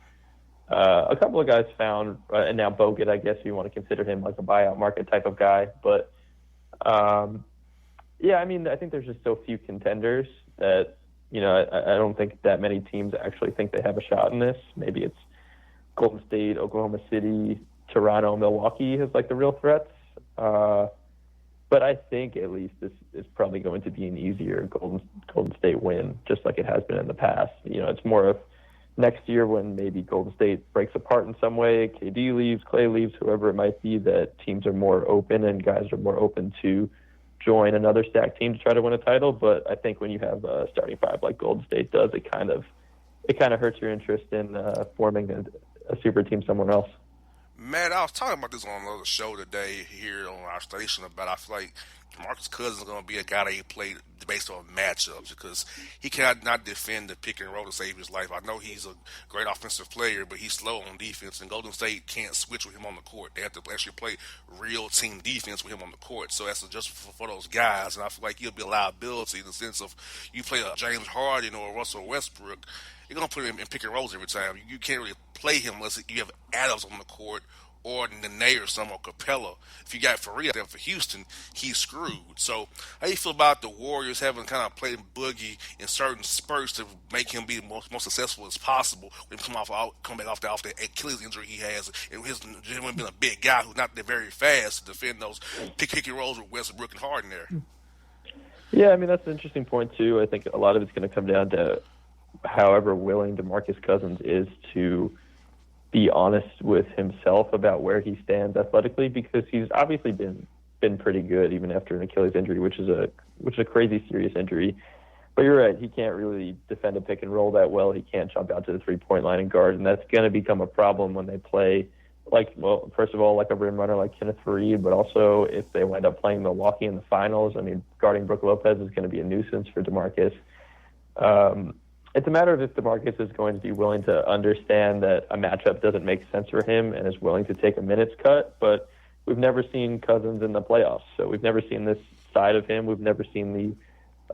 A couple of guys found, and now Bogut, I guess you want to consider him like a buyout market type of guy. But, yeah, I mean, I think there's just so few contenders that, I don't think that many teams actually think they have a shot in this. Maybe it's Golden State, Oklahoma City, Toronto, Milwaukee as like the real threats. But I think at least this is probably going to be an easier Golden State win, just like it has been in the past. It's more of next year when maybe Golden State breaks apart in some way, KD leaves, Clay leaves, whoever it might be, that teams are more open and guys are more open to join another stacked team to try to win a title. But I think when you have a starting five like Golden State does, it kind of hurts your interest in forming a super team somewhere else. Matt, I was talking about this on another show today here on our station about I feel like DeMarcus Cousins is going to be a guy that he played based on matchups because he cannot not defend the pick and roll to save his life. I know he's a great offensive player, but he's slow on defense, and Golden State can't switch with him on the court. They have to actually play real team defense with him on the court. So that's just for those guys, and I feel like he'll be a liability in the sense of you play a James Harden or Russell Westbrook, you're going to put him in pick and rolls every time. You can't really play him unless you have Adams on the court or Nene or some or Capella. If you got Faria there for Houston, he's screwed. So how do you feel about the Warriors having kind of played Boogie in certain spurts to make him be the most successful as possible when he come back off the Achilles injury he has, and his been a big guy who's not very fast to defend those pick and rolls with Westbrook and Harden there? Yeah, I mean, that's an interesting point too. I think a lot of it's going to come down to however willing DeMarcus Cousins is to be honest with himself about where he stands athletically, because he's obviously been pretty good even after an Achilles injury, which is a crazy serious injury. But you're right, he can't really defend a pick and roll that well. He can't jump out to the 3-point line and guard, and that's going to become a problem when they play first of all, like a rim runner like Kenneth Faried, but also if they wind up playing Milwaukee in the finals. I mean, guarding Brook Lopez is going to be a nuisance for DeMarcus. It's a matter of if DeMarcus is going to be willing to understand that a matchup doesn't make sense for him and is willing to take a minutes cut. But we've never seen Cousins in the playoffs, so we've never seen this side of him. We've never seen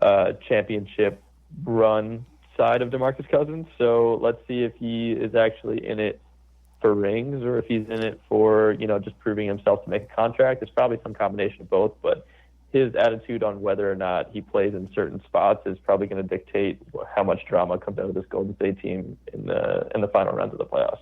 the championship run side of DeMarcus Cousins. So let's see if he is actually in it for rings or if he's in it for, just proving himself to make a contract. It's probably some combination of both, but his attitude on whether or not he plays in certain spots is probably going to dictate how much drama comes out of this Golden State team in the final rounds of the playoffs.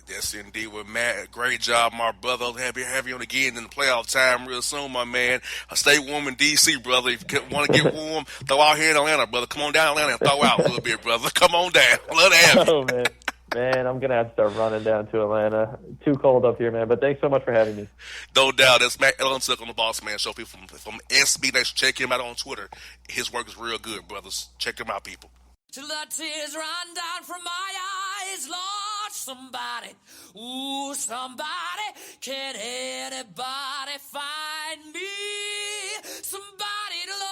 Yes, indeed. Well, Matt, great job, my brother. I'll have you on again in the playoff time real soon, my man. Stay warm in D.C., brother. If you want to get warm, throw out here in Atlanta, brother. Come on down to Atlanta and throw out a little bit, brother. Come on down. Love to have you. Oh, man. Man, I'm going to have to start running down to Atlanta. Too cold up here, man. But thanks so much for having me. No doubt. That's Matt Ellentuck on the Bossman Show. People from SB Nation. Check him out on Twitter. His work is real good, brothers. Check him out, people. Till the tears run down from my eyes, Lord, somebody, ooh, somebody, can anybody find me somebody to love?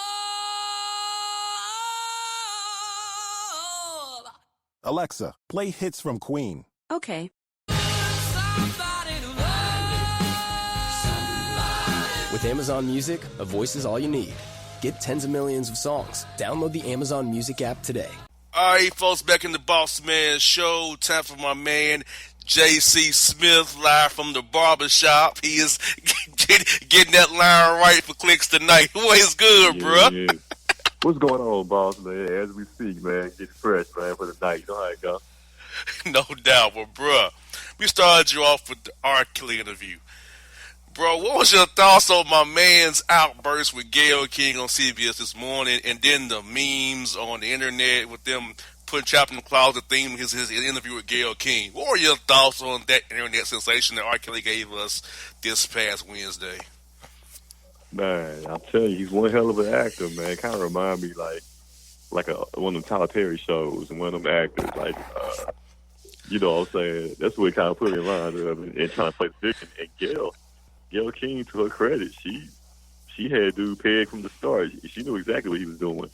Alexa, play hits from Queen. Okay. Somebody to love. Somebody. With Amazon Music, a voice is all you need. Get tens of millions of songs. Download the Amazon Music app today. All right, folks, back in the Bossman Show. Time for my man, J.C. Smith, live from the barbershop. He is getting that line right for clicks tonight. What is good, bro? Yeah. What's going on, boss, man? As we speak, man, get fresh, man, for the night. You know how it goes. No doubt, but, bro, we started you off with the R. Kelly interview. Bro, what was your thoughts on my man's outburst with Gayle King on CBS this morning, and then the memes on the internet with them putting Trap in the Closet theme his interview with Gayle King? What were your thoughts on that internet sensation that R. Kelly gave us this past Wednesday? Man, I'll tell you, he's one hell of an actor, man. Kind of remind me like one of them Tyler Perry shows and one of them actors, like, you know what I'm saying? That's what kind of put me in line and trying to play the victim. And Gayle King, to her credit, she had dude pegged from the start. She knew exactly what he was doing.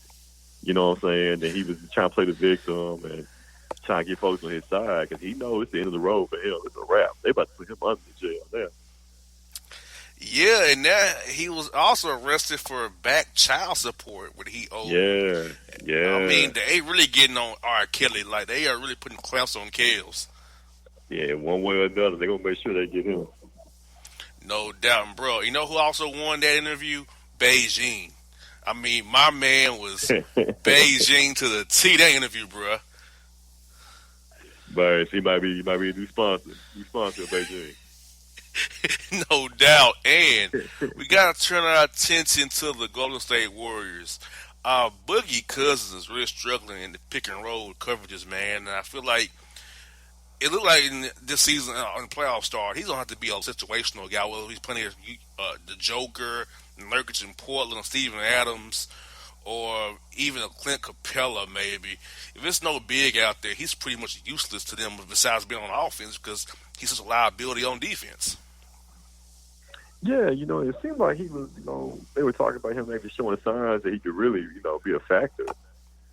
You know what I'm saying? And he was trying to play the victim and trying to get folks on his side because he knows it's the end of the road for him. It's a wrap. They about to put him under the jail now. Yeah, and now he was also arrested for back child support what he owed. Yeah. I mean, they really getting on R. Kelly. Like, they are really putting clamps on Kels. Yeah, one way or another, they're going to make sure they get him. No doubt, bro. You know who also won that interview? Beijing. I mean, my man was Beijing to the T. That interview, bro. But he might be a new sponsor. New sponsor of Beijing. No doubt. And we got to turn our attention to the Golden State Warriors. Boogie Cousins is really struggling in the pick and roll coverages, man. And I feel like it looked like in this season, on the playoff start, he's going to have to be a situational guy. Whether he's playing the Joker, Nurkic in Portland, or Steven Adams, or even a Clint Capella, maybe. If it's no big out there, he's pretty much useless to them besides being on offense because he's such a liability on defense. Yeah, you know, it seemed like he was, you know, they were talking about him maybe showing signs that he could really, you know, be a factor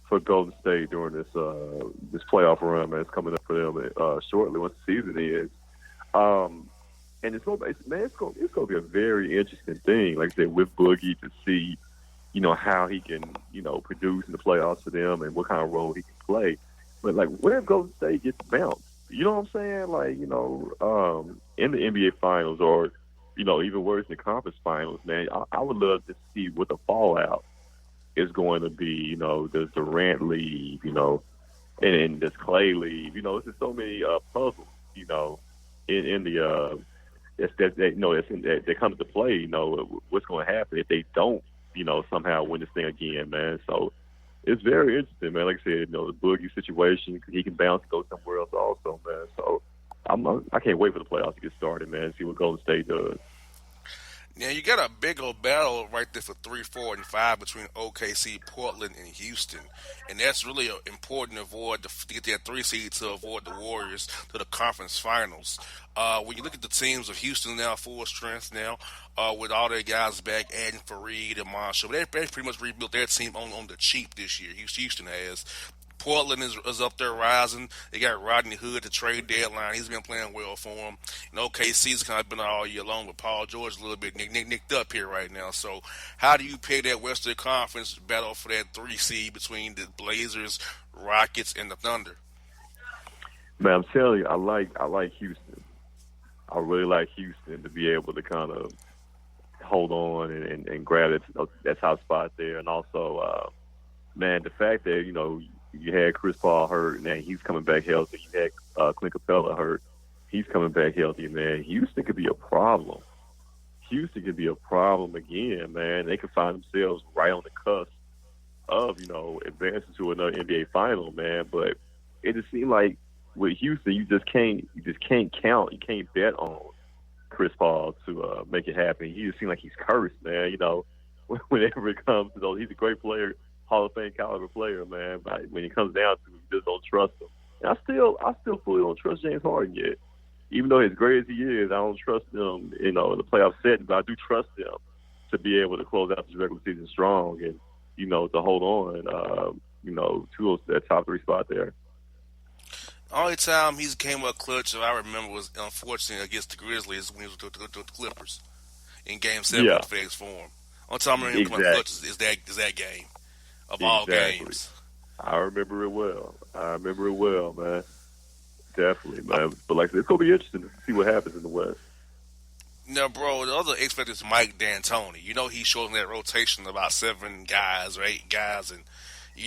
for Golden State during this playoff run, man. It's coming up for them shortly once the season is. And it's going to be a very interesting thing, like I said, with Boogie to see, you know, how he can, you know, produce in the playoffs for them and what kind of role he can play. But, like, what if Golden State gets bounced? You know what I'm saying? Like, you know, in the NBA Finals or, you know, even worse in the conference finals, man, I would love to see what the fallout is going to be. You know, does Durant leave, you know, and does Clay leave? You know, there's just so many puzzles, you know, in the that comes to play, you know, what's going to happen if they don't, you know, somehow win this thing again, man. So it's very interesting, man. Like I said, you know, the Boogie situation, he can bounce and go somewhere else also, man. So I can't wait for the playoffs to get started, man, and see what Golden State does. Now, you got a big old battle right there for 3, 4, and 5 between OKC, Portland, and Houston. And that's really important to avoid, to get that 3 seed to avoid the Warriors to the conference finals. When you look at the teams of Houston now, full strength now, with all their guys back, adding Fareed and Marshall. They pretty much rebuilt their team on the cheap this year. Houston has. Portland is up there rising. They got Rodney Hood, the trade deadline. He's been playing well for them. And OKC's kind of been all year long, but Paul George a little bit nicked up here right now. So how do you pick that Western Conference battle for that 3 seed between the Blazers, Rockets, and the Thunder? Man, I'm telling you, I like Houston. I really like Houston to be able to kind of hold on and grab that top spot there. And also, man, the fact that, you had Chris Paul hurt, and he's coming back healthy. You had Clint Capella hurt. He's coming back healthy, man. Houston could be a problem. Houston could be a problem again, man. They could find themselves right on the cusp of, advancing to another NBA final, man. But it just seemed like with Houston, you just can't count, you can't bet on Chris Paul to make it happen. He just seems like he's cursed, man. Whenever it comes to those, he's a great player, Hall of Fame caliber player, man. But when it comes down to it, you just don't trust him. And I still fully don't trust James Harden yet. Even though as great as he is, I don't trust him, in the playoff setting, but I do trust him to be able to close out this regular season strong and, to hold on, to that top 3 spot there. Only time he's came up clutch, I remember, was unfortunately against the Grizzlies when he was with the Clippers in Game 7 with FedEx Forum. Only time I remember him coming up clutch is that game of all games. I remember it well, man. Definitely, man. But like I said, it's going to be interesting to see what happens in the West. Now, bro, the other X factor is Mike D'Antoni. He showed in that rotation about 7 guys or 8 guys, and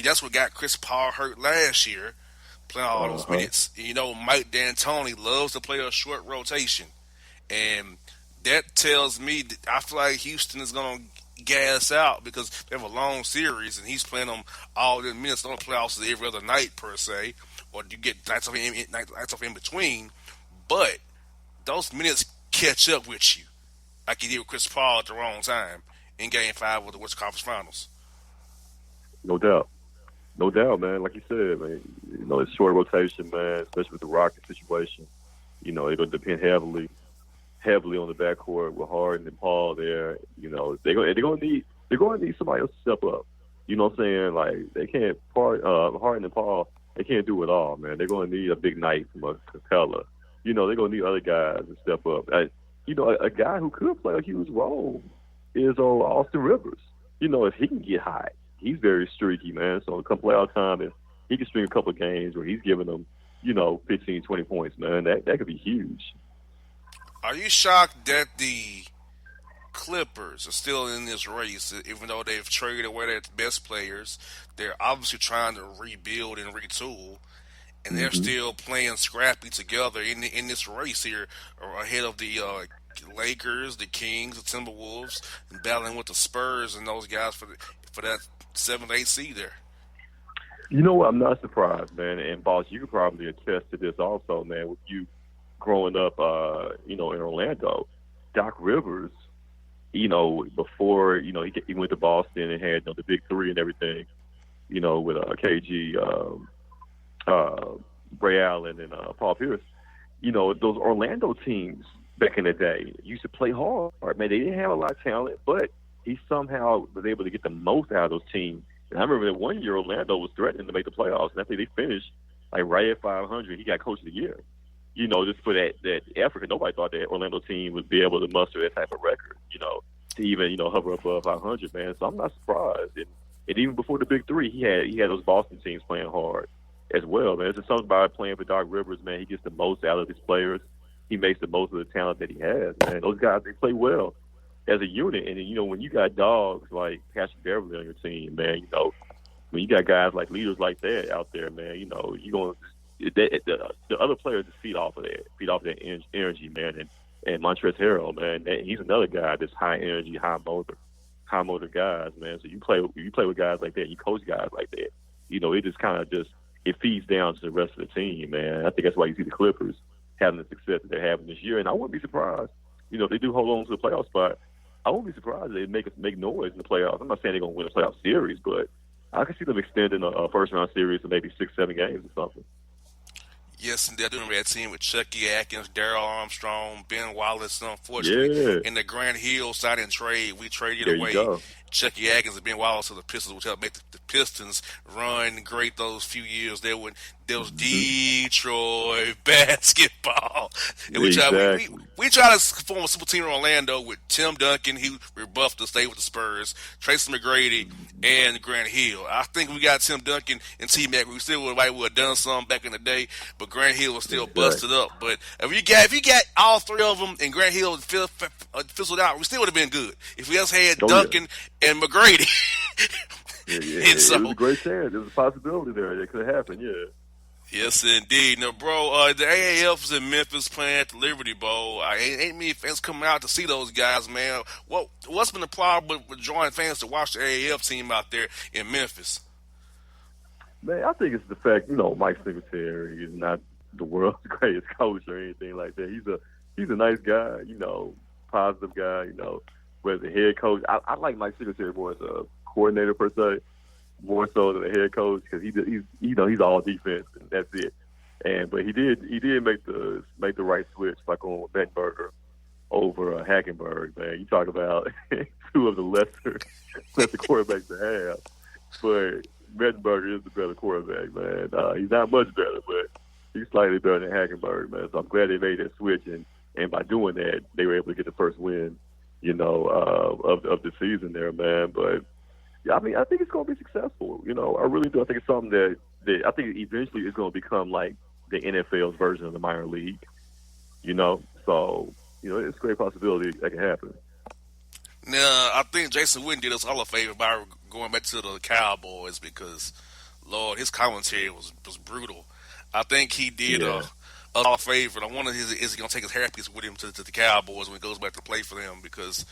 that's what got Chris Paul hurt last year, playing all those minutes. Mike D'Antoni loves to play a short rotation, and that tells me that I feel like Houston is going to gas out because they have a long series, and he's playing them all the minutes. Don't playoffs every other night per se, or you get nights off in between. But those minutes catch up with you, like he did with Chris Paul at the wrong time in Game 5 of the Western Conference Finals. No doubt, man. Like you said, man, it's short rotation, man, especially with the Rockets situation. They're going to depend heavily on the backcourt with Harden and Paul there. They're going to need somebody else to step up. You know what I'm saying? Like, they can't Harden and Paul, they can't do it all, man. They're going to need a big night from a Capella. They're going to need other guys to step up. A guy who could play a huge role is Austin Rivers. If he can get hot, he's very streaky, man. So come playoff time, if he can string a couple of games where he's giving them, 15, 20 points, man, that could be huge. Are you shocked that the Clippers are still in this race, even though they've traded away their best players? They're obviously trying to rebuild and retool, and they're still playing scrappy together in this race here, ahead of the Lakers, the Kings, the Timberwolves, and battling with the Spurs and those guys for that 7th, 8th seed there. You know what? I'm not surprised, man. And Boss, you could probably attest to this also, man. With you growing up, in Orlando, Doc Rivers, before he went to Boston and had the big 3 and everything, with KG. Bray Allen and Paul Pierce, those Orlando teams back in the day used to play hard. Man, they didn't have a lot of talent, but he somehow was able to get the most out of those teams. And I remember that one year Orlando was threatening to make the playoffs, and I think they finished right at 500. He got Coach of the Year, just for that effort. Nobody thought that Orlando team would be able to muster that type of record, to even hover above 500, man. So I'm not surprised. And even before the big 3, he had those Boston teams playing hard as well, man. It's just something about playing for Doc Rivers, man. He gets the most out of his players. He makes the most of the talent that he has, man. Those guys, they play well as a unit. And, when you got dogs like Patrick Beverly on your team, man, when you got guys like leaders like that out there, man, you're going to the other players just feed off of that energy, man. And Montrezl Harrell, man, he's another guy that's high energy, high motor guys, man. So you play with guys like that, you coach guys like that. It just kind of it feeds down to the rest of the team, man. I think that's why you see the Clippers having the success that they're having this year. And I wouldn't be surprised, if they do hold on to the playoff spot. I wouldn't be surprised if they make noise in the playoffs. I'm not saying they're going to win a playoff series, but I can see them extending a first-round series to maybe 6-7 games or something. Yes, and they're doing that team with Chucky Atkins, Darryl Armstrong, Ben Wallace, unfortunately. Yeah. In the Grant Hill signing trade, we traded There away Chucky Atkins and Ben Wallace to the Pistons, which helped make the Pistons run great those few years. There was Detroit basketball. And we tried to form a super team in Orlando with Tim Duncan. He rebuffed to stay with the Spurs, Tracy McGrady, and Grant Hill. I think we got Tim Duncan and T-Mac. We still would have done something back in the day, but Grant Hill was still busted up. But if you got all three of them and Grant Hill fizzled out, we still would have been good. If we just had Duncan and McGrady. It was a great chance. There was a possibility there. It could have happened, yeah. Yes, indeed. Now, bro, the AAF is in Memphis playing at the Liberty Bowl. Ain't many fans coming out to see those guys, man. What's been the problem with drawing fans to watch the AAF team out there in Memphis? Man, I think it's the fact, Mike Singletary is not the world's greatest coach or anything like that. He's a nice guy, positive guy, whereas the head coach, I like Mike Singletary more as a coordinator per se, more so than a head coach, because he's all defense and that's it. But he did make the right switch by going with Bettenberger over Hackenberg. Man, you talk about two of the lesser quarterbacks to have, but Bettenberger is the better quarterback, man. He's not much better, but he's slightly better than Hackenberg, man. So I'm glad they made that switch, and by doing that, they were able to get the first win, of the season there, man. But yeah, I mean, I think it's going to be successful. I really do. I think it's something that I think eventually is going to become like the NFL's version of the minor league. So it's a great possibility that can happen. Now, I think Jason Witten did us all a favor by going back to the Cowboys because, Lord, his commentary was brutal. I think he did us all a favor. And I wonder is he going to take his hairpiece with him to the Cowboys when he goes back to play for them because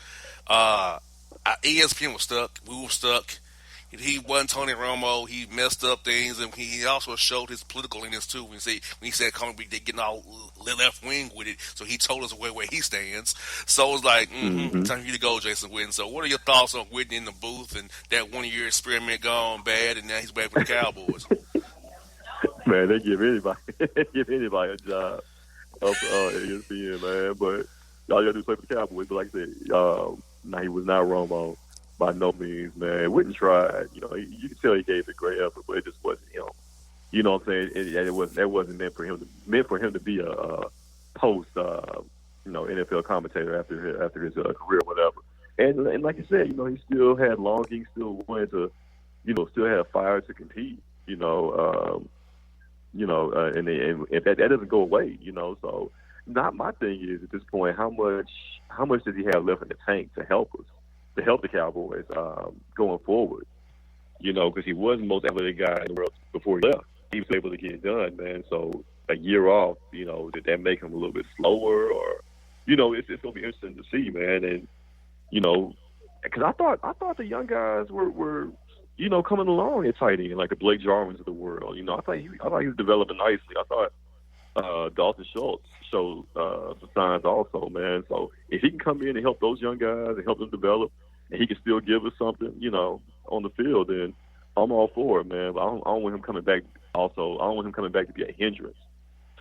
ESPN was stuck. We were stuck. He wasn't Tony Romo. He messed up things, and he also showed his political leanings too. When he said Congress, they getting all left wing with it, so he told us where he stands. So it's like, time for you to go, Jason Witten. So what are your thoughts on Witten in the booth and that 1 year experiment gone bad, and now he's back with the Cowboys? Man, they give anybody a job up at ESPN, man. But all you gotta do is play for the Cowboys. But like I said, he was not Romo. By no means, man. Witten tried. You can tell he gave it great effort, but it just wasn't him. You know what I'm saying? That wasn't meant for him to be a post, NFL commentator after his career, or whatever. And like you said, he still had longing, still wanted to, still had fire to compete. And that doesn't go away. So not my thing is at this point how much does he have left in the tank to help us? To help the Cowboys going forward, because he was the most athletic guy in the world before he left. He was able to get it done, man. So a year off, did that make him a little bit slower, or, it's gonna be interesting to see, man. And because I thought the young guys were coming along at tight end, like the Blake Jarwins of the world. I thought he was developing nicely. I thought Dalton Schultz showed some signs also, man. So if he can come in and help those young guys and help them develop, and he can still give us something, on the field, then I'm all for it, man. But I don't want him coming back. Also, I don't want him coming back to be a hindrance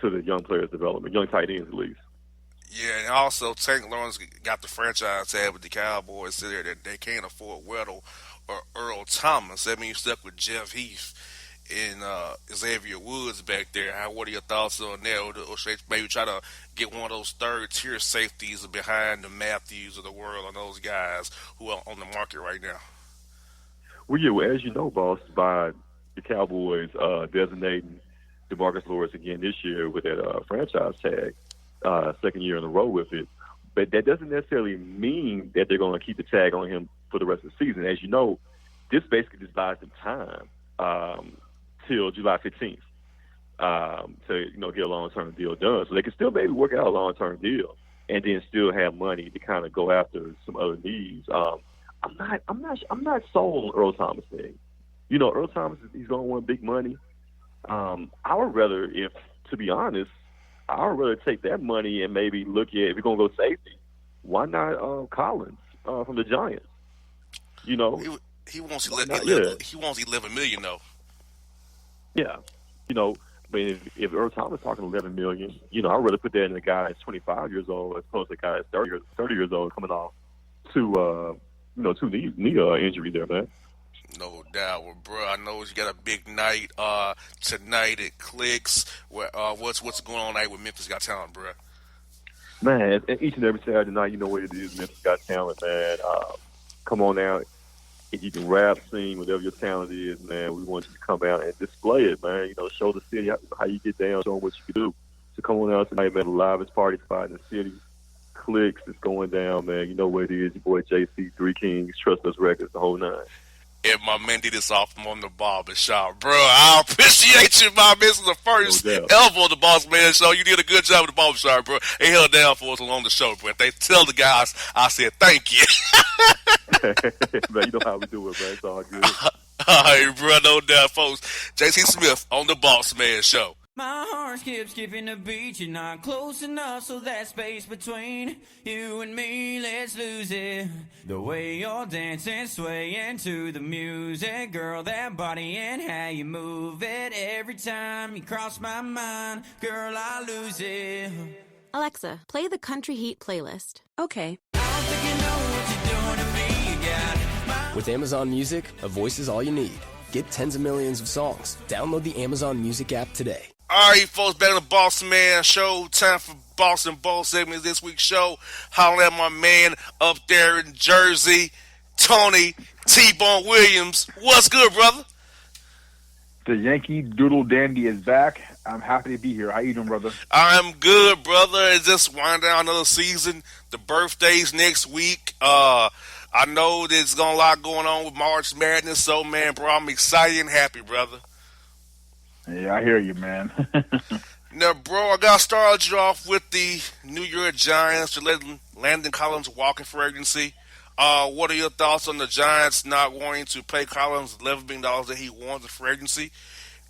to the young players' development, young tight ends at least. Yeah, and also Tank Lawrence got the franchise tag with the Cowboys, so they can't afford Weddle or Earl Thomas. That means you stuck with Jeff Heath and Xavier Woods back there. What are your thoughts on that? Or should they maybe try to get one of those third-tier safeties behind the Matthews of the world and those guys who are on the market right now? Well, yeah, as you know, boss, by the Cowboys designating DeMarcus Lawrence again this year with that franchise tag, second year in a row with it. But that doesn't necessarily mean that they're going to keep the tag on him for the rest of the season. As you know, this basically just buys them time till July 15th to get a long-term deal done. So they can still maybe work out a long-term deal and then still have money to kind of go after some other needs. I'm not sold on Earl Thomas thing. Earl Thomas, he's going to want big money. I would rather, to be honest, I would rather take that money and maybe look at, if we're going to go safety, why not Collins from the Giants? He wants $11 million though. Yeah, but if Earl Thomas talking $11 million, I'd rather put that in a guy that's 25 years old as opposed to a guy that's 30 years old coming off two two knee injury there, man. No doubt, well, bro. I know you got a big night tonight at Clicks. What's going on tonight with Memphis Got Talent, bro? Man, each and every Saturday night, you know what it is. Memphis Got Talent, man. Come on out. If you can rap, sing, whatever your talent is, man, we want you to come out and display it, man. You know, show the city how you get down, show them what you can do. So come on out tonight, man. The livest party spot in the city. Clicks, it's going down, man. You know what it is. Your boy JC, Three Kings, Trust Us Records, the whole nine. And my man did this off on the barber shop, bro. I appreciate you, my man. This is the first ever on the Bossman show. You did a good job with the barber shop, bro. They held down for us along the show, bro. They tell the guys, I said thank you. Man, you know how we do it, man. It's all good. All right, bro. No doubt, folks. JC Smith on the Bossman show. My heart skips skipping the beat. You're not close enough, so that space between you and me, let's lose it. The way you're dancing, swaying to the music, girl, that body and how you move it. Every time you cross my mind, girl, I lose it. Alexa, play the Country Heat playlist. Okay. I don't think you know what you're doing to me. You got With Amazon Music, a voice is all you need. Get tens of millions of songs. Download the Amazon Music app today. All right, folks, back on the Bossman show. Time for Boss and Boss segment this week's show. Holler at my man up there in Jersey, Tony T-Bone Williams. What's good, brother? The Yankee Doodle Dandy is back. I'm happy to be here. How you doing, brother? I'm good, brother. It's just winding down another season. The birthday's next week. I know there's a lot going on with March Madness, so, man, bro, I'm excited and happy, brother. Yeah, I hear you, man. Now, bro, I got started you off with the New York Giants to let Landon Collins walk in free agency. What are your thoughts on the Giants not wanting to pay Collins $11 million that he wants in free agency?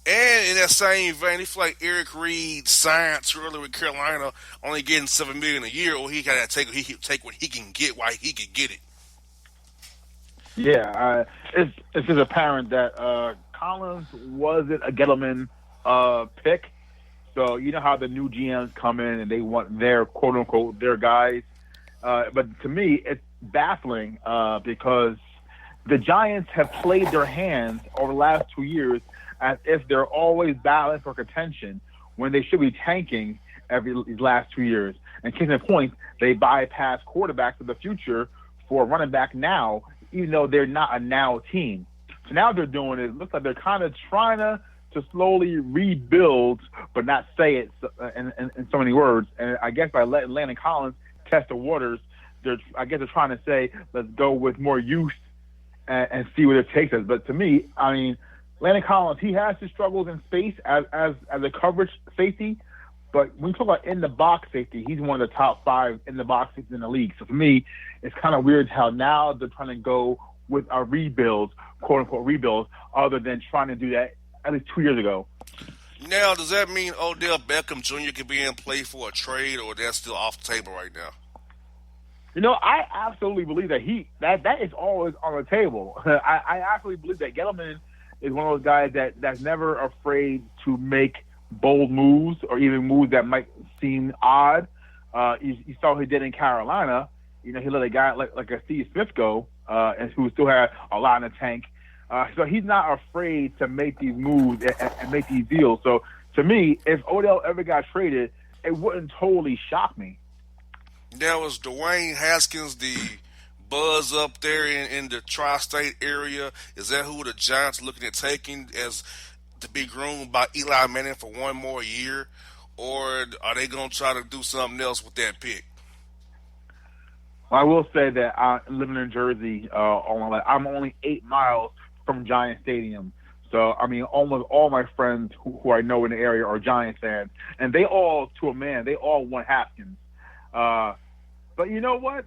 And in that same vein, they feel like Eric Reed signed too early with Carolina, only getting $7 million a year, or he got to take what he can get while he can get it. Yeah, it's just apparent that Collins wasn't a Gettleman pick. So you know how the new GMs come in and they want their quote unquote their guys. But to me, it's baffling because the Giants have played their hands over the last 2 years as if they're always battling for contention when they should be tanking these last 2 years. And case in point, they bypass quarterbacks of the future for running back now, even though they're not a now team. So now they're doing it looks like they're kind of trying to slowly rebuild, but not say it in so many words. And I guess by letting Landon Collins test the waters, they're trying to say, let's go with more youth and see what it takes us. But to me, I mean, Landon Collins, he has his struggles in space as a coverage safety, but when you talk about in-the-box safety, he's one of the top 5 in-the-box safeties in the league. So for me, it's kind of weird how now they're trying to go with a rebuild, quote-unquote rebuild, other than trying to do that at least 2 years ago. Now, does that mean Odell Beckham Jr. could be in play for a trade, or that's still off the table right now? You know, I absolutely believe that is always on the table. I absolutely believe that Gettleman is one of those guys that's never afraid to make bold moves or even moves that might seem odd. You saw what he did in Carolina. You know, he let a guy like a Steve Smith go, and who still had a lot in the tank. So he's not afraid to make these moves and make these deals. So to me, if Odell ever got traded, it wouldn't totally shock me. Now, is Dwayne Haskins the buzz up there in the tri-state area? Is that who the Giants looking at taking as to be groomed by Eli Manning for one more year? Or are they going to try to do something else with that pick? Well, I will say that living in Jersey all my life, I'm only 8 miles from Giant Stadium. So, I mean, almost all my friends who I know in the area are Giant fans. And they all, to a man, they all want Haskins. But you know what?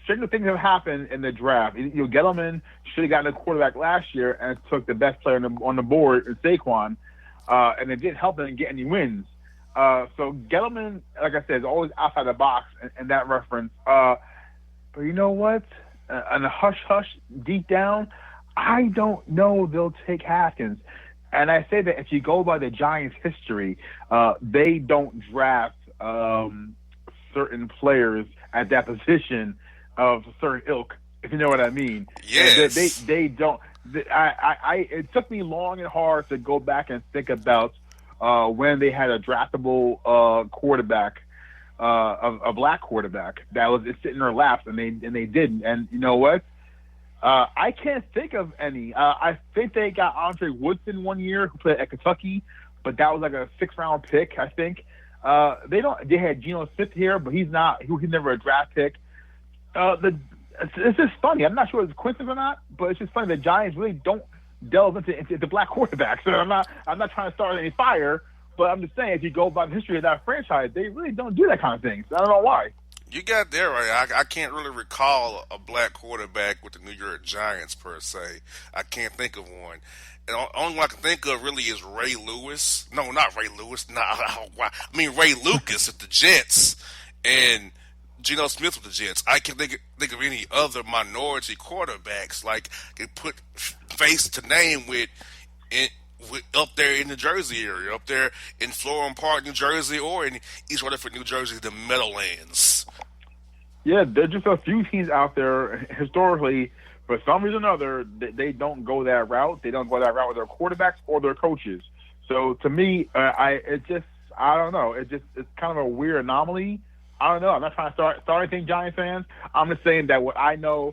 Stranger things have happened in the draft. You know, Gettleman should have gotten a quarterback last year and took the best player on the board, Saquon, and it didn't help them get any wins. So Gettleman, like I said, is always outside the box in that reference. But you know what? On a hush-hush, deep down, I don't know they'll take Haskins. And I say that if you go by the Giants' history, they don't draft certain players at that position of certain ilk if you know what I mean. Yes. They don't. It took me long and hard to go back and think about when they had a draftable quarterback, a black quarterback that was sitting in their laps, and they didn't. And you know what? I can't think of any. I think they got Andre Woodson one year, who played at Kentucky, but that was like a 6th-round pick, I think. They had Geno Smith here, but he's never a draft pick. It's just funny. I'm not sure it's a coincidence or not, but it's just funny. The Giants really don't delve into the black quarterbacks. So I'm not trying to start any fire, but I'm just saying, if you go by the history of that franchise, they really don't do that kind of thing. So I don't know why. You got there right. I can't really recall a black quarterback with the New York Giants per se. I can't think of one. And the only one I can think of really is Ray Lewis. No, not Ray Lewis. I mean Ray Lucas at the Jets and Geno Smith with the Jets. I can think of any other minority quarterbacks like can put face to name with up there in the Jersey area, up there in Florham Park, New Jersey, or in East Rutherford, New Jersey, the Meadowlands. Yeah, there's just a few teams out there historically, for some reason or other, they don't go that route. They don't go that route with their quarterbacks or their coaches. So to me, I don't know. It's kind of a weird anomaly. I don't know. I'm not trying to start anything, Giant fans. I'm just saying that what I know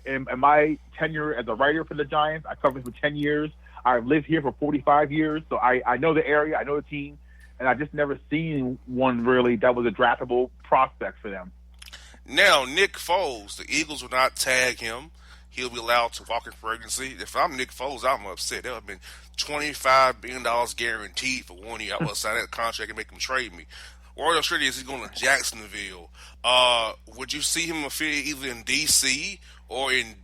in my tenure as a writer for the Giants, I covered for 10 years. I've lived here for 45 years, so I know the area, I know the team, and I've just never seen one really that was a draftable prospect for them. Now, Nick Foles, the Eagles will not tag him. He'll be allowed to walk in free agency. If I'm Nick Foles, I'm upset. There have been $25 billion guaranteed for 1 year. I will sign that contract and make him trade me. Word on street is he's going to Jacksonville. Would you see him affiliate either in D.C. or in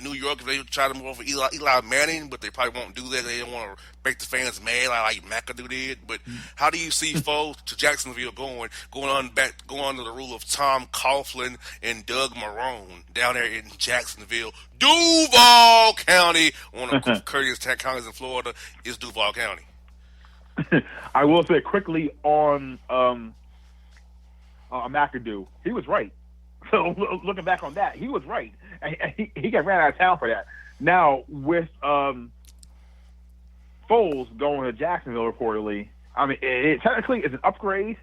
New York if they try to move over Eli Manning? But they probably won't do that. They don't want to make the fans mad like McAdoo did. But how do you see Foles to Jacksonville going under the rule of Tom Coughlin and Doug Marrone down there in Jacksonville, Duval County? One of the courteous counties in Florida is Duval County. I will say quickly on McAdoo, he was right. So looking back on that, he was right. He got ran out of town for that. Now with Foles going to Jacksonville reportedly, I mean, technically it's an upgrade.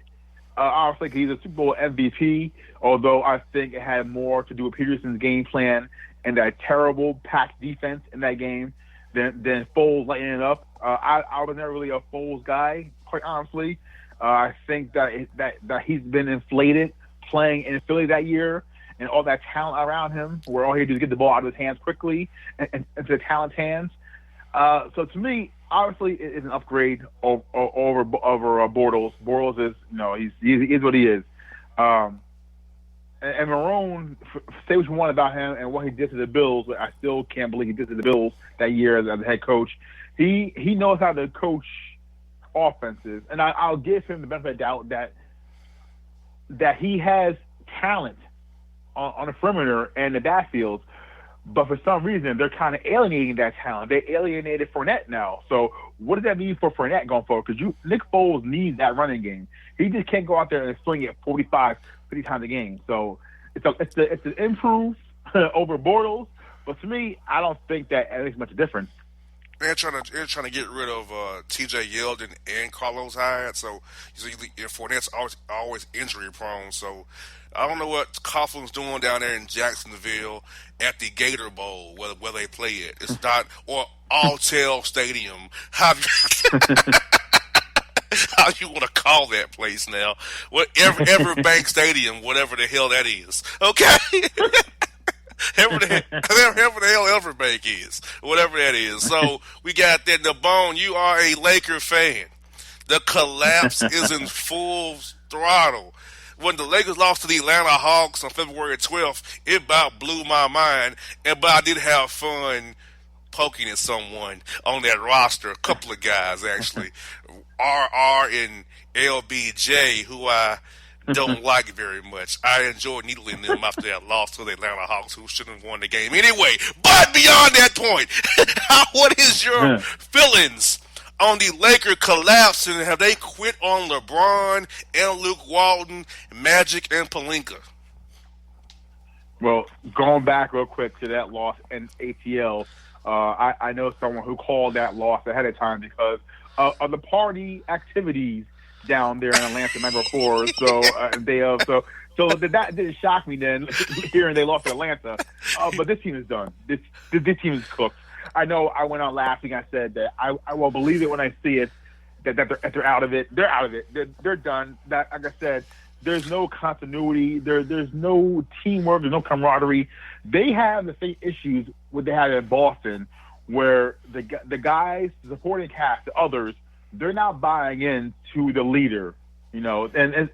Obviously, he's a Super Bowl MVP, although I think it had more to do with Peterson's game plan and that terrible packed defense in that game than Foles lighting it up. I was never really a Foles guy, quite honestly. I think that he's been inflated playing in Philly that year and all that talent around him, where all he do is get the ball out of his hands quickly and into the talent's hands. So to me, obviously, it is an upgrade over Bortles. Bortles is, he's what he is. And Marrone, say what you want about him and what he did to the Bills, I still can't believe he did to the Bills that year as a head coach. He knows how to coach offenses, and I'll give him the benefit of the doubt that he has talent on the perimeter and the backfield, but for some reason they're kind of alienating that talent. They alienated Fournette now. So what does that mean for Fournette going forward? Because Nick Foles needs that running game. He just can't go out there and swing it 45, 50 times a game. So it's an improve over Bortles, but to me, I don't think that makes much difference. They're trying to get rid of T.J. Yeldon and Carlos Hyde, so Fournette's always injury prone. So I don't know what Coughlin's doing down there in Jacksonville at the Gator Bowl, where they play it. It's not, or Alltel Stadium. How you want to call that place now? Everbank Stadium, whatever the hell that is. Okay. Whatever the hell Everbank is, whatever that is. So we got that. The Bone, you are a Laker fan. The collapse is in full throttle. When the Lakers lost to the Atlanta Hawks on February 12th, it about blew my mind. But I did have fun poking at someone on that roster. A couple of guys, actually. RR and LBJ, who I don't like very much. I enjoyed needling them after that loss to the Atlanta Hawks, who shouldn't have won the game anyway. But beyond that point, what is your feelings on the Laker collapse, and have they quit on LeBron and Luke Walton, Magic and Pelinka? Well, going back real quick to that loss in ATL, I know someone who called that loss ahead of time because of the party activities down there in Atlanta night before. So day of. So that didn't shock me then hearing they lost to Atlanta. But this team is done. This team is cooked. I know I went on last week. I said that I will believe it when I see it. That they're out of it. They're out of it. They're done. That, like I said, there's no continuity. There's no teamwork. There's no camaraderie. They have the same issues what they had in Boston, where the guys, the supporting cast, the others, they're not buying into the leader. You know, and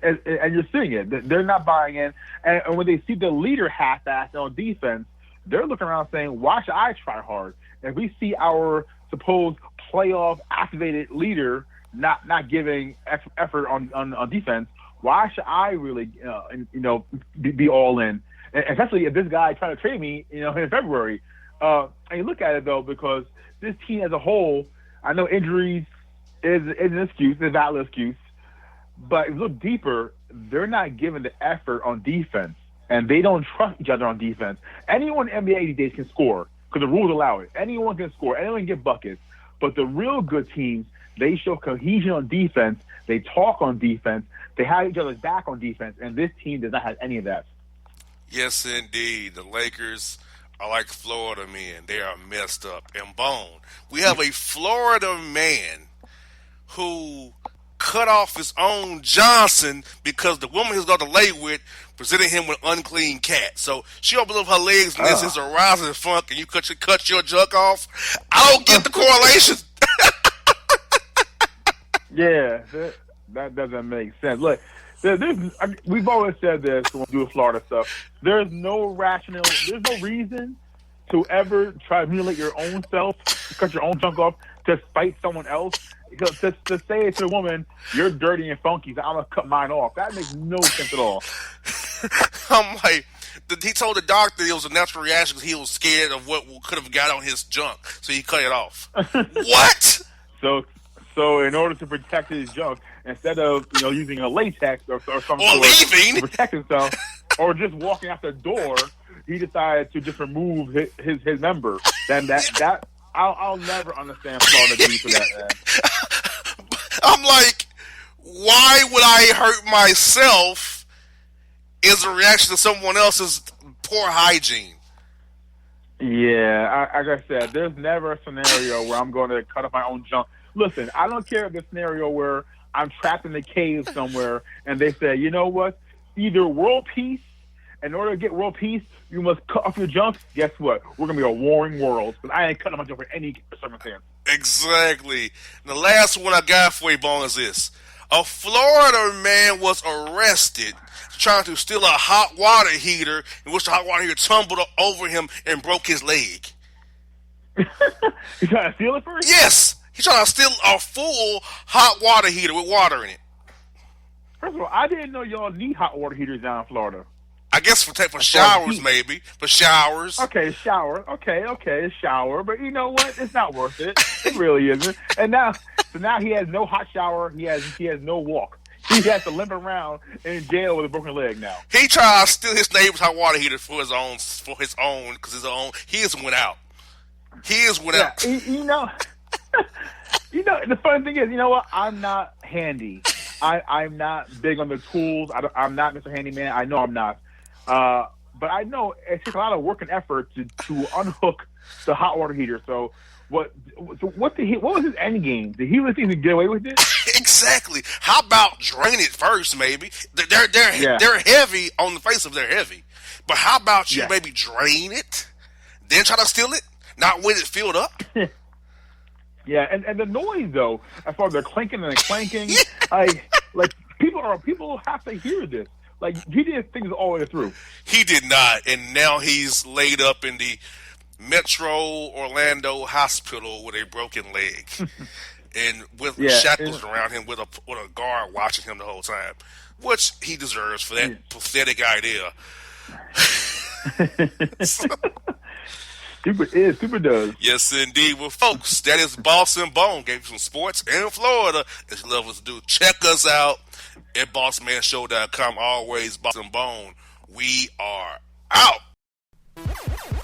you're seeing it. They're not buying in. And when they see the leader half-assed on defense, they're looking around saying, why should I try hard? If we see our supposed playoff activated leader not giving effort on defense, why should I really, be all in? And especially if this guy tried to trade me, in February. And you look at it, though, because this team as a whole, I know injuries is an excuse, a valid excuse. But if you look deeper, they're not giving the effort on defense, and they don't trust each other on defense. Anyone in the NBA these days can score because the rules allow it. Anyone can score. Anyone can get buckets. But the real good teams, they show cohesion on defense. They talk on defense. They have each other's back on defense, and this team does not have any of that. Yes, indeed. The Lakers are like Florida men. They are messed up and boned. We have a Florida man who cut off his own Johnson because the woman he's going to lay with presented him with unclean cat. So she opened up her legs and this is a rising funk and you cut your junk off. I don't get the correlation. Yeah, that doesn't make sense. Look, we've always said this when we do Florida stuff. There's no reason to ever try to mutilate your own self, cut your own junk off to spite someone else. Because to say to the woman, you're dirty and funky, so I'm going to cut mine off. That makes no sense at all. I'm like, he told the doctor it was a natural reaction because he was scared of what could have got on his junk, so he cut it off. What? So in order to protect his junk, instead of using a latex or something to protect himself, or just walking out the door, he decided to just remove his member. Then that I'll never understand Florida dudes for that, man. I'm like, why would I hurt myself as a reaction to someone else's poor hygiene? Yeah, like I said, there's never a scenario where I'm going to cut off my own junk. Listen, I don't care if the scenario where I'm trapped in a cave somewhere and they say, you know what, either world peace, in order to get world peace, you must cut off your junk. Guess what? We're going to be a warring world. Because I ain't cutting my junk for any circumstance. Exactly. And the last one I got for you, Bone, is this. A Florida man was arrested trying to steal a hot water heater in which the hot water heater tumbled over him and broke his leg. He trying to steal it first? Yes. He trying to steal a full hot water heater with water in it. First of all, I didn't know y'all need hot water heaters down in Florida. I guess for showers, maybe. For showers. Okay, shower. Okay, shower. But you know what? It's not worth it. It really isn't. And now he has no hot shower. He has no walk. He has to limp around in jail with a broken leg now. He tried to steal his neighbor's hot water heater for his own, because his went out. His went out. The funny thing is, you know what? I'm not handy. I'm not big on the tools. I'm not Mr. Handyman. I know I'm not. But I know it takes a lot of work and effort to unhook the hot water heater. So what was his end game? Did he really think he could get away with it? Exactly. How about drain it first, maybe? They're heavy on the face of they're heavy. But how about you maybe drain it, then try to steal it, not with it filled up? Yeah, and the noise though, as far as the clinking and the clanking, like people have to hear this. Like he didn't think this all the way through. He did not, and now he's laid up in the Metro Orlando hospital with a broken leg, and with shackles around him, with a guard watching him the whole time, which he deserves for that pathetic idea. Stupid does. Yes, indeed. Well, folks, that is Bossman Bone. Gave you some sports in Florida, as you love us to do. Check us out at BossmanShow.com. Always Bossman Bone. We are out. Bossman.